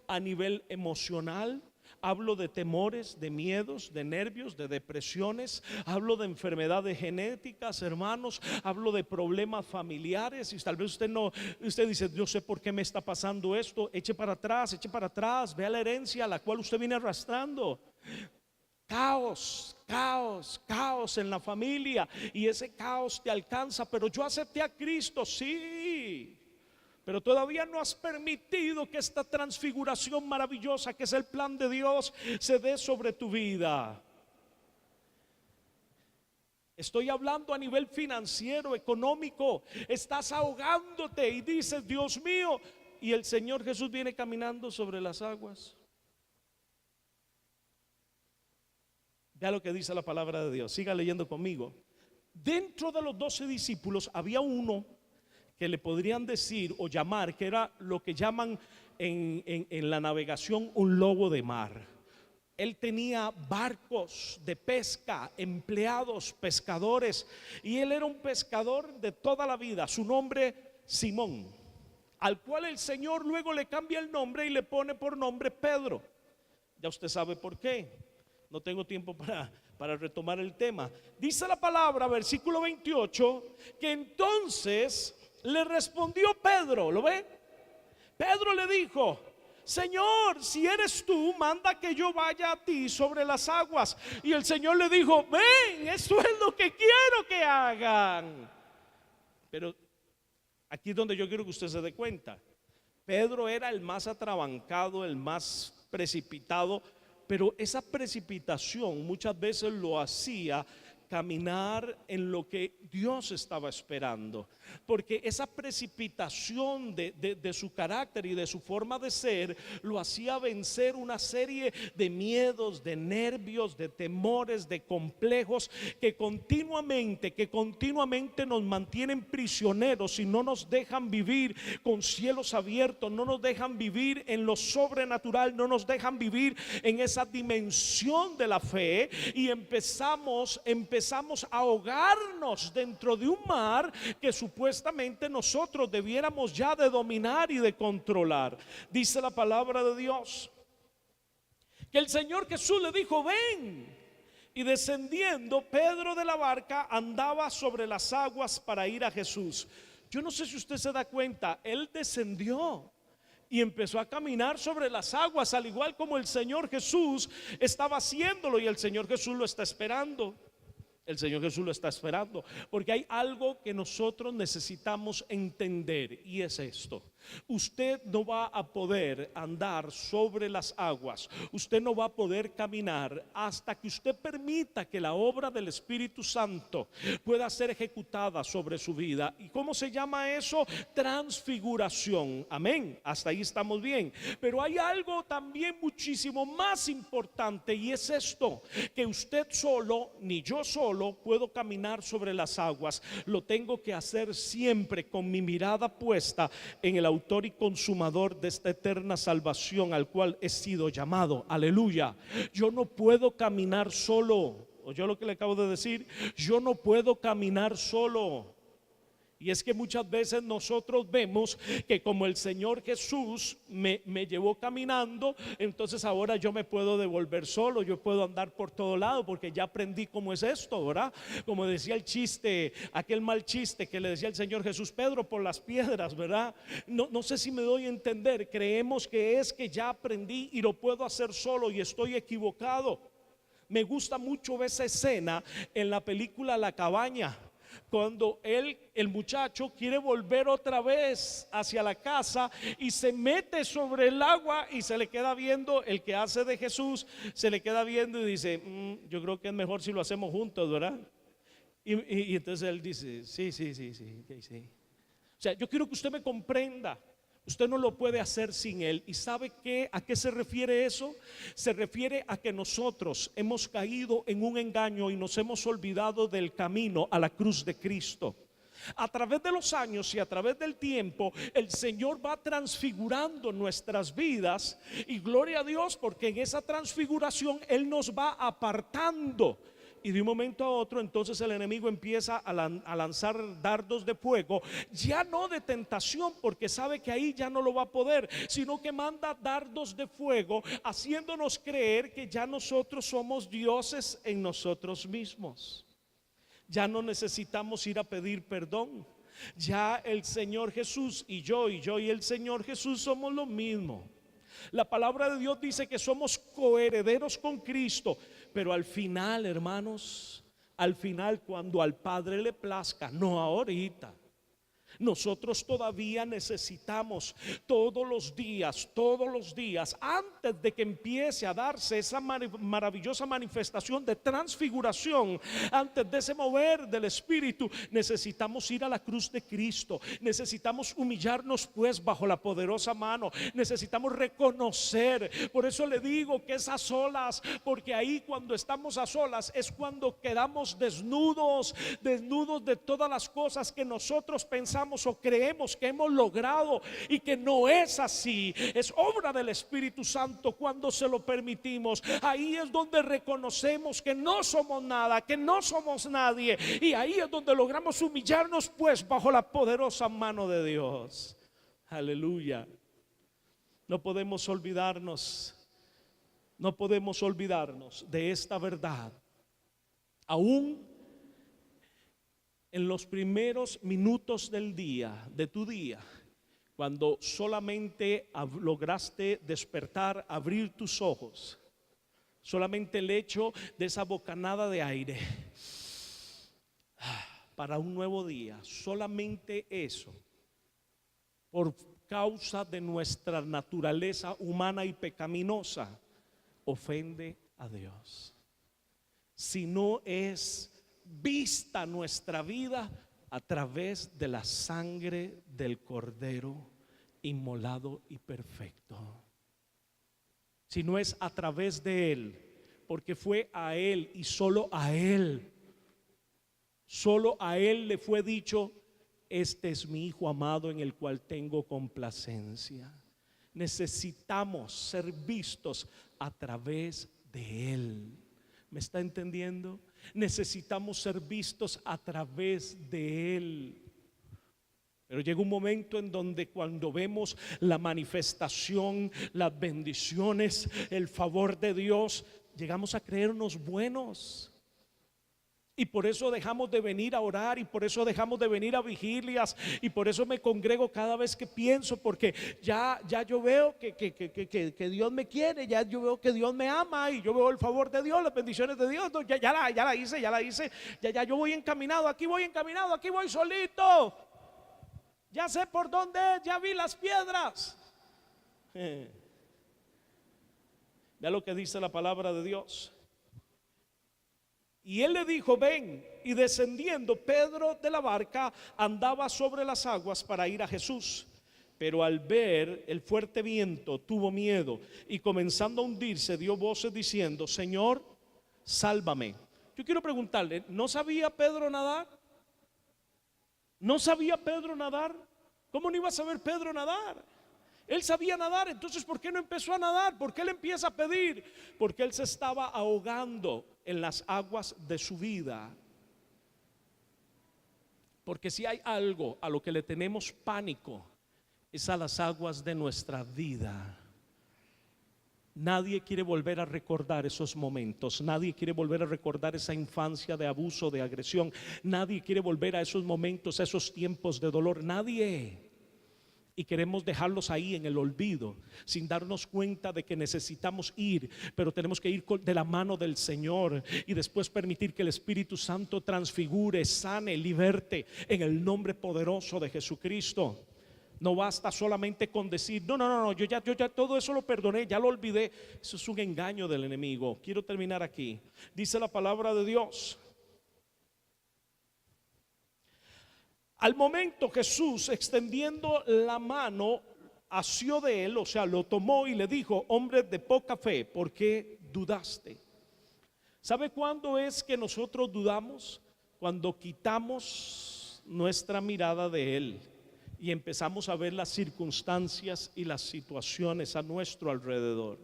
a nivel emocional. Hablo de temores, de miedos, de nervios, de depresiones. Hablo de enfermedades genéticas, hermanos. Hablo de problemas familiares. Y tal vez usted dice: yo sé por qué me está pasando esto. Eche para atrás, vea la herencia a la cual usted viene arrastrando. Caos en la familia, y ese caos te alcanza. Pero yo acepté a Cristo, sí, pero todavía no has permitido que esta transfiguración maravillosa, que es el plan de Dios, se dé sobre tu vida. Estoy hablando a nivel financiero, económico. Estás ahogándote y dices: Dios mío, y el Señor Jesús viene caminando sobre las aguas. Vea lo que dice la palabra de Dios. Siga leyendo conmigo. Dentro de los 12 discípulos había uno que le podrían decir o llamar, que era lo que llaman en la navegación un lobo de mar. Él tenía barcos de pesca, empleados, pescadores, y él era un pescador de toda la vida. Su nombre, Simón, al cual el Señor luego le cambia el nombre y le pone por nombre Pedro. Ya usted sabe por qué. No tengo tiempo para retomar el tema. Dice la palabra, versículo 28, que entonces le respondió Pedro. ¿Lo ve? Pedro le dijo: Señor, si eres tú, manda que yo vaya a ti sobre las aguas. Y el Señor le dijo: ven, esto es lo que quiero que hagan. Pero aquí es donde yo quiero que usted se dé cuenta. Pedro era el más atrabancado, el más precipitado. Pero esa precipitación muchas veces lo hacía caminar en lo que Dios estaba esperando, porque esa precipitación de su carácter y de su forma de ser lo hacía vencer una serie de miedos, de nervios, de temores, de complejos que continuamente nos mantienen prisioneros y no nos dejan vivir con cielos abiertos, no nos dejan vivir en lo sobrenatural, no nos dejan vivir en esa dimensión de la fe, y empezamos a ahogarnos dentro de un mar que supuestamente nosotros debiéramos ya de dominar y de controlar. Dice la palabra de Dios que el Señor Jesús le dijo: ven. Y descendiendo Pedro de la barca andaba sobre las aguas para ir a Jesús. Yo no sé si usted se da cuenta, él descendió y empezó a caminar sobre las aguas, al igual como el Señor Jesús estaba haciéndolo, y el Señor Jesús lo está esperando. El Señor Jesús lo está esperando, porque hay algo que nosotros necesitamos entender, y es esto: usted no va a poder andar sobre las aguas, usted no va a poder caminar hasta que usted permita que la obra del Espíritu Santo pueda ser ejecutada sobre su vida. ¿Y cómo se llama eso? Transfiguración. Amén, hasta ahí estamos bien. Pero hay algo también muchísimo más importante, y es esto: que usted solo, ni yo solo, puedo caminar sobre las aguas. Lo tengo que hacer siempre con mi mirada puesta en el autor y consumador de esta eterna salvación, al cual he sido llamado. Aleluya. Yo no puedo caminar solo. ¿Oyó lo que le acabo de decir? Yo no puedo caminar solo. Y es que muchas veces nosotros vemos que como el Señor Jesús me llevó caminando, entonces ahora yo me puedo devolver solo, yo puedo andar por todo lado, porque ya aprendí cómo es esto, ¿verdad? Como decía el chiste, aquel mal chiste que le decía el Señor Jesús: Pedro, por las piedras, ¿verdad? No sé si me doy a entender. Creemos que es que ya aprendí y lo puedo hacer solo, y estoy equivocado. Me gusta mucho esa escena en la película La Cabaña, cuando el muchacho quiere volver otra vez hacia la casa y se mete sobre el agua y se le queda viendo. El que hace de Jesús se le queda viendo y dice: yo creo que es mejor si lo hacemos juntos, ¿verdad? Y entonces él dice: sí. O sea, yo quiero que usted me comprenda. Usted no lo puede hacer sin Él. ¿Y sabe qué? ¿A qué se refiere eso? Se refiere a que nosotros hemos caído en un engaño y nos hemos olvidado del camino a la cruz de Cristo. A través de los años y a través del tiempo, el Señor va transfigurando nuestras vidas, y gloria a Dios, porque en esa transfiguración Él nos va apartando. Y de un momento a otro, entonces el enemigo empieza a lanzar dardos de fuego, ya no de tentación, porque sabe que ahí ya no lo va a poder, sino que manda dardos de fuego, haciéndonos creer que ya nosotros somos dioses en nosotros mismos. Ya no necesitamos ir a pedir perdón. Ya el Señor Jesús y yo y el Señor Jesús somos lo mismo. La palabra de Dios dice que somos coherederos con Cristo. Pero al final, hermanos, al final, cuando al Padre le plazca, no ahorita, nosotros todavía necesitamos todos los días, antes de que empiece a darse esa maravillosa manifestación de transfiguración, antes de ese mover del Espíritu, necesitamos ir a la cruz de Cristo. Necesitamos humillarnos pues bajo la poderosa mano. Necesitamos reconocer. Por eso le digo que es a solas, porque ahí, cuando estamos a solas, es cuando quedamos desnudos de todas las cosas que nosotros pensamos o creemos que hemos logrado, y que no es así. Es obra del Espíritu Santo cuando se lo permitimos. Ahí es donde reconocemos que no somos nada, que no somos nadie, y ahí es donde logramos humillarnos pues bajo la poderosa mano de Dios. Aleluya. No podemos olvidarnos de esta verdad. Aún en los primeros minutos del día, de tu día, cuando solamente lograste despertar, abrir tus ojos, solamente el hecho de esa bocanada de aire para un nuevo día, solamente eso, por causa de nuestra naturaleza humana y pecaminosa, ofende a Dios. Si no es vista nuestra vida a través de la sangre del Cordero inmolado y perfecto, si no es a través de Él, porque fue a Él y solo a Él le fue dicho: este es mi Hijo amado en el cual tengo complacencia. Necesitamos ser vistos a través de Él. ¿Me está entendiendo? Necesitamos ser vistos a través de Él. Pero llega un momento en donde, cuando vemos la manifestación, las bendiciones, el favor de Dios, llegamos a creernos buenos. Y por eso dejamos de venir a orar, y por eso dejamos de venir a vigilias, y por eso me congrego cada vez que pienso, porque ya yo veo que Dios me quiere, ya yo veo que Dios me ama, y yo veo el favor de Dios, las bendiciones de Dios. No, ya la hice, ya yo voy encaminado, aquí voy solito. Ya sé por dónde es, ya vi las piedras. Vea lo que dice la palabra de Dios. Y él le dijo: ven. Y descendiendo Pedro de la barca, andaba sobre las aguas para ir a Jesús. Pero al ver el fuerte viento tuvo miedo, y comenzando a hundirse dio voces diciendo: Señor, sálvame. Yo quiero preguntarle, ¿no sabía Pedro nadar? ¿No sabía Pedro nadar? ¿Cómo no iba a saber Pedro nadar? Él sabía nadar, entonces ¿por qué no empezó a nadar? ¿Por qué él empieza a pedir? Porque él se estaba ahogando en las aguas de su vida. Porque si hay algo a lo que le tenemos pánico, es a las aguas de nuestra vida. Nadie quiere volver a recordar esos momentos. Nadie quiere volver a recordar esa infancia de abuso, de agresión. Nadie quiere volver a esos momentos, a esos tiempos de dolor. Nadie. Y queremos dejarlos ahí en el olvido, sin darnos cuenta de que necesitamos ir, pero tenemos que ir de la mano del Señor, y después permitir que el Espíritu Santo transfigure, sane, liberte en el nombre poderoso de Jesucristo. No basta solamente con decir: no, yo ya todo eso lo perdoné, ya lo olvidé. Eso es un engaño del enemigo. Quiero terminar aquí. Dice la palabra de Dios: al momento Jesús, extendiendo la mano, asió de él, o sea, lo tomó y le dijo: hombre de poca fe, ¿por qué dudaste? ¿Sabe cuándo es que nosotros dudamos? Cuando quitamos nuestra mirada de él y empezamos a ver las circunstancias y las situaciones a nuestro alrededor.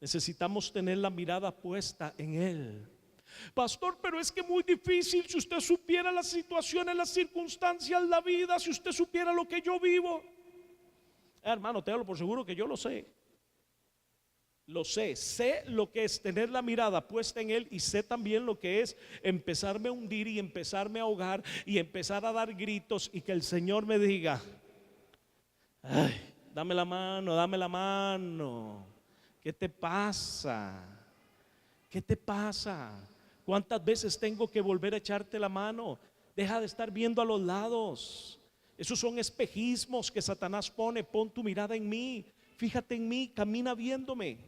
Necesitamos tener la mirada puesta en él. Pastor, pero es que muy difícil. Si usted supiera las situaciones, las circunstancias, la vida, si usted supiera lo que yo vivo. Hermano, te hablo por seguro que yo lo sé. Lo sé lo que es tener la mirada puesta en él, y sé también lo que es empezarme a hundir y empezarme a ahogar y empezar a dar gritos, y que el Señor me diga: ay, dame la mano. ¿Qué te pasa? ¿Qué te pasa? ¿Cuántas veces tengo que volver a echarte la mano? Deja de estar viendo a los lados. Esos son espejismos que Satanás pone. Pon tu mirada en mí, fíjate en mí, camina viéndome.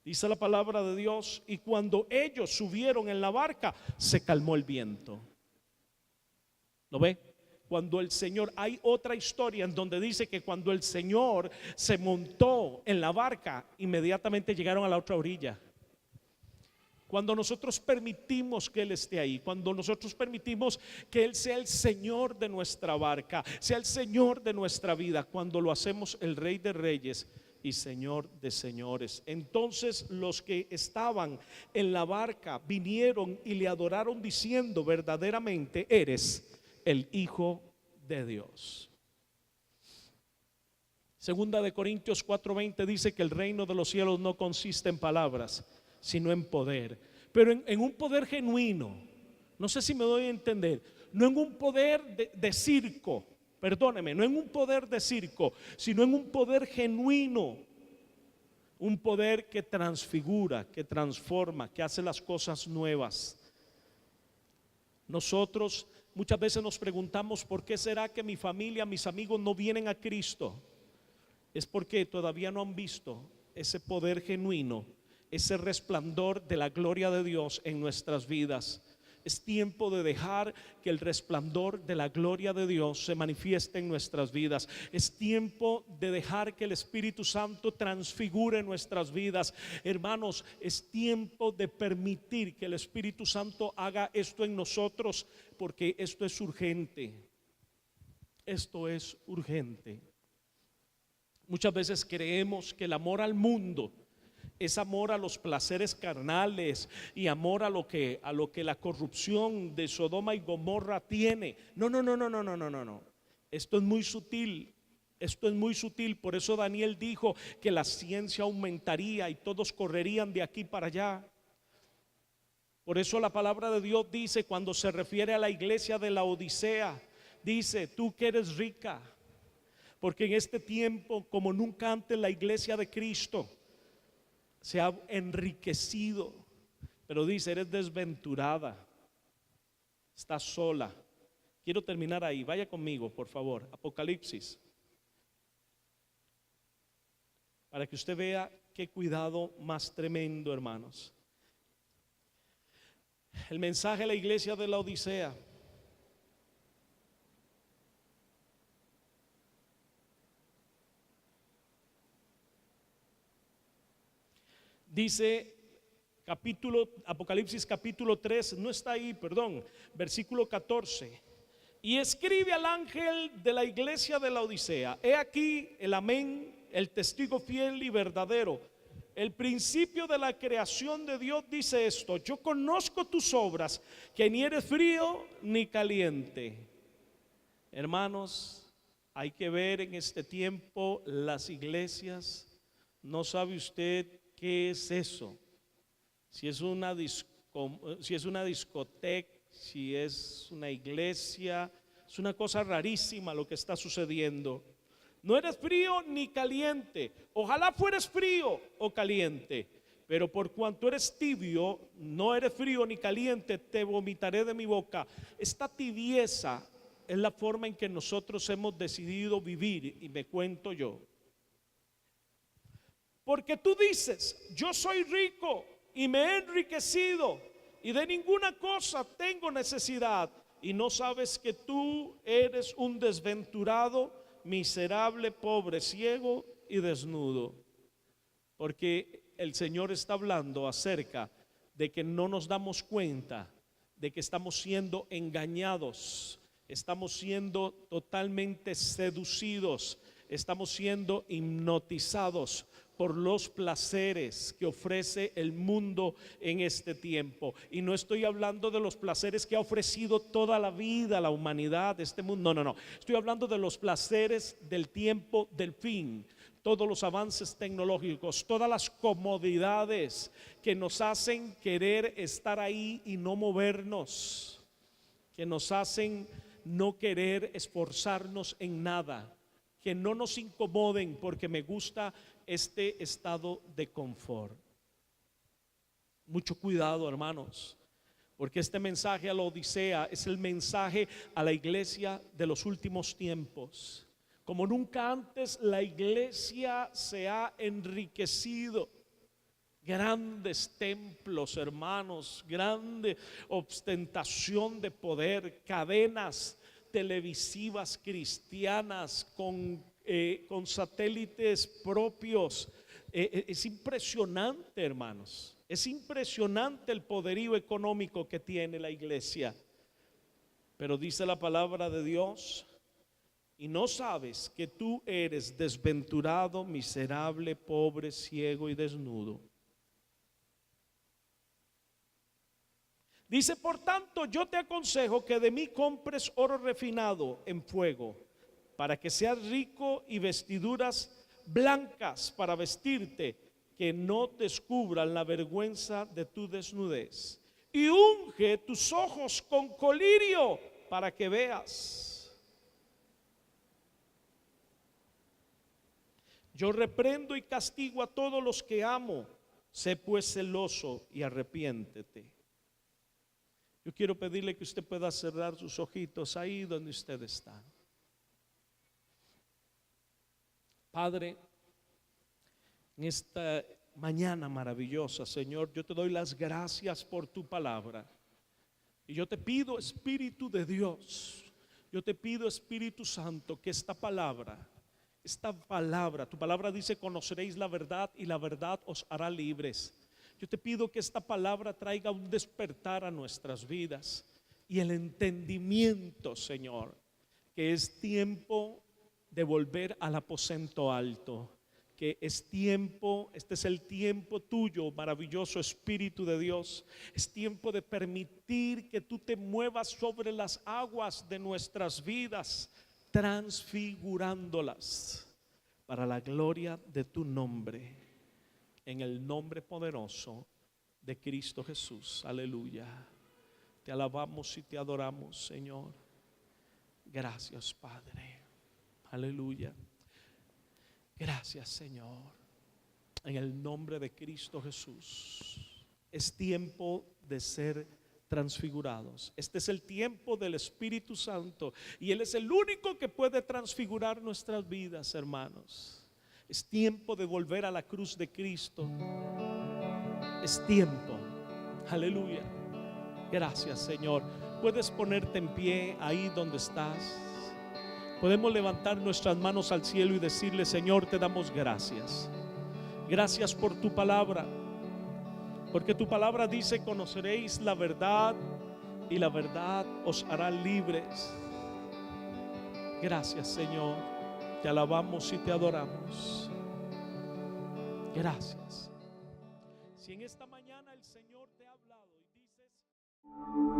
Dice la palabra de Dios: y cuando ellos subieron en la barca, se calmó el viento. ¿Lo ve? Cuando el Señor, hay otra historia en donde dice que cuando el Señor se montó en la barca, inmediatamente llegaron a la otra orilla. Cuando nosotros permitimos que Él esté ahí, cuando nosotros permitimos que Él sea el Señor de nuestra barca, sea el Señor de nuestra vida, cuando lo hacemos el Rey de Reyes y Señor de señores, entonces los que estaban en la barca vinieron y le adoraron diciendo: verdaderamente eres el Hijo de Dios. Segunda de Corintios 4:20 dice que el reino de los cielos no consiste en palabras, sino en poder, pero en un poder genuino. No sé si me doy a entender. No en un poder de circo, perdóneme, no en un poder de circo, sino en un poder genuino. Un poder que transfigura, que transforma, que hace las cosas nuevas. Nosotros muchas veces nos preguntamos: ¿por qué será que mi familia, mis amigos no vienen a Cristo? Es porque todavía no han visto ese poder genuino, ese resplandor de la gloria de Dios en nuestras vidas. Es tiempo de dejar que el resplandor de la gloria de Dios se manifieste en nuestras vidas. Es tiempo de dejar que el Espíritu Santo transfigure nuestras vidas. Hermanos, es tiempo de permitir que el Espíritu Santo haga esto en nosotros, porque esto es urgente. Esto es urgente. Muchas veces creemos que el amor al mundo es amor a los placeres carnales y amor a lo que la corrupción de Sodoma y Gomorra tiene. No. Esto es muy sutil. Esto es muy sutil. Por eso Daniel dijo que la ciencia aumentaría y todos correrían de aquí para allá. Por eso la palabra de Dios dice, cuando se refiere a la iglesia de la Odisea, dice: tú que eres rica. Porque en este tiempo, como nunca antes, la iglesia de Cristo se ha enriquecido. Pero dice: eres desventurada, estás sola. Quiero terminar ahí, vaya conmigo por favor, Apocalipsis, para que usted vea qué cuidado más tremendo, hermanos. El mensaje a la iglesia de la Odisea. Dice Apocalipsis capítulo 3, no está ahí, perdón, versículo 14. Y escribe al ángel de la iglesia de la Odisea: he aquí el amén, el testigo fiel y verdadero, el principio de la creación de Dios, dice esto: yo conozco tus obras, que ni eres frío ni caliente. Hermanos, hay que ver en este tiempo las iglesias. No sabe usted qué es eso, si es una discoteca, si es una iglesia. Es una cosa rarísima lo que está sucediendo. No eres frío ni caliente. Ojalá fueres frío o caliente, pero por cuanto eres tibio, no eres frío ni caliente, te vomitaré de mi boca. Esta tibieza es la forma en que nosotros hemos decidido vivir, y me cuento yo. Porque tú dices: yo soy rico y me he enriquecido y de ninguna cosa tengo necesidad, y no sabes que tú eres un desventurado, miserable, pobre, ciego y desnudo. Porque el Señor está hablando acerca de que no nos damos cuenta de que estamos siendo engañados, estamos siendo totalmente seducidos, estamos siendo hipnotizados por los placeres que ofrece el mundo en este tiempo. Y no estoy hablando de los placeres que ha ofrecido toda la vida la humanidad, este mundo, no. Estoy hablando de los placeres del tiempo del fin. Todos los avances tecnológicos, todas las comodidades que nos hacen querer estar ahí y no movernos, que nos hacen no querer esforzarnos en nada, que no nos incomoden porque me gusta este estado de confort. Mucho cuidado, hermanos, porque este mensaje a la Odisea es el mensaje a la iglesia de los últimos tiempos. Como nunca antes, la iglesia se ha enriquecido. Grandes templos, hermanos, grande ostentación de poder, cadenas televisivas cristianas con satélites propios. Es impresionante, hermanos, es impresionante el poderío económico que tiene la iglesia. Pero dice la palabra de Dios: y no sabes que tú eres desventurado, miserable, pobre, ciego y desnudo. Dice: por tanto, yo te aconsejo que de mí compres oro refinado en fuego, para que seas rico, y vestiduras blancas para vestirte, que no descubran la vergüenza de tu desnudez. Y unge tus ojos con colirio para que veas. Yo reprendo y castigo a todos los que amo. Sé pues celoso y arrepiéntete. Yo quiero pedirle que usted pueda cerrar sus ojitos ahí donde usted está. Padre, en esta mañana maravillosa, Señor, yo te doy las gracias por tu palabra. Y yo te pido, Espíritu de Dios, yo te pido, Espíritu Santo, que esta palabra, tu palabra dice: conoceréis la verdad y la verdad os hará libres. Yo te pido que esta palabra traiga un despertar a nuestras vidas y el entendimiento, Señor, que es tiempo de volver al aposento alto, que es tiempo, este es el tiempo tuyo, maravilloso Espíritu de Dios. Es tiempo de permitir que tú te muevas sobre las aguas de nuestras vidas, transfigurándolas para la gloria de tu nombre, en el nombre poderoso de de Cristo Jesús. Aleluya. Te alabamos y te adoramos, Señor. Gracias, Padre. Aleluya. Gracias, Señor. En el nombre de Cristo Jesús. Es tiempo de ser transfigurados. Este es el tiempo del Espíritu Santo y Él es el único que puede transfigurar nuestras vidas, hermanos. Es tiempo de volver a la cruz de Cristo. Es tiempo. Aleluya. Gracias, Señor. Puedes ponerte en pie ahí donde estás. Podemos levantar nuestras manos al cielo y decirle: Señor, te damos gracias. Gracias por tu palabra, porque tu palabra dice: conoceréis la verdad y la verdad os hará libres. Gracias, Señor. Te alabamos y te adoramos. Gracias. Si en esta mañana el Señor te ha hablado y dices...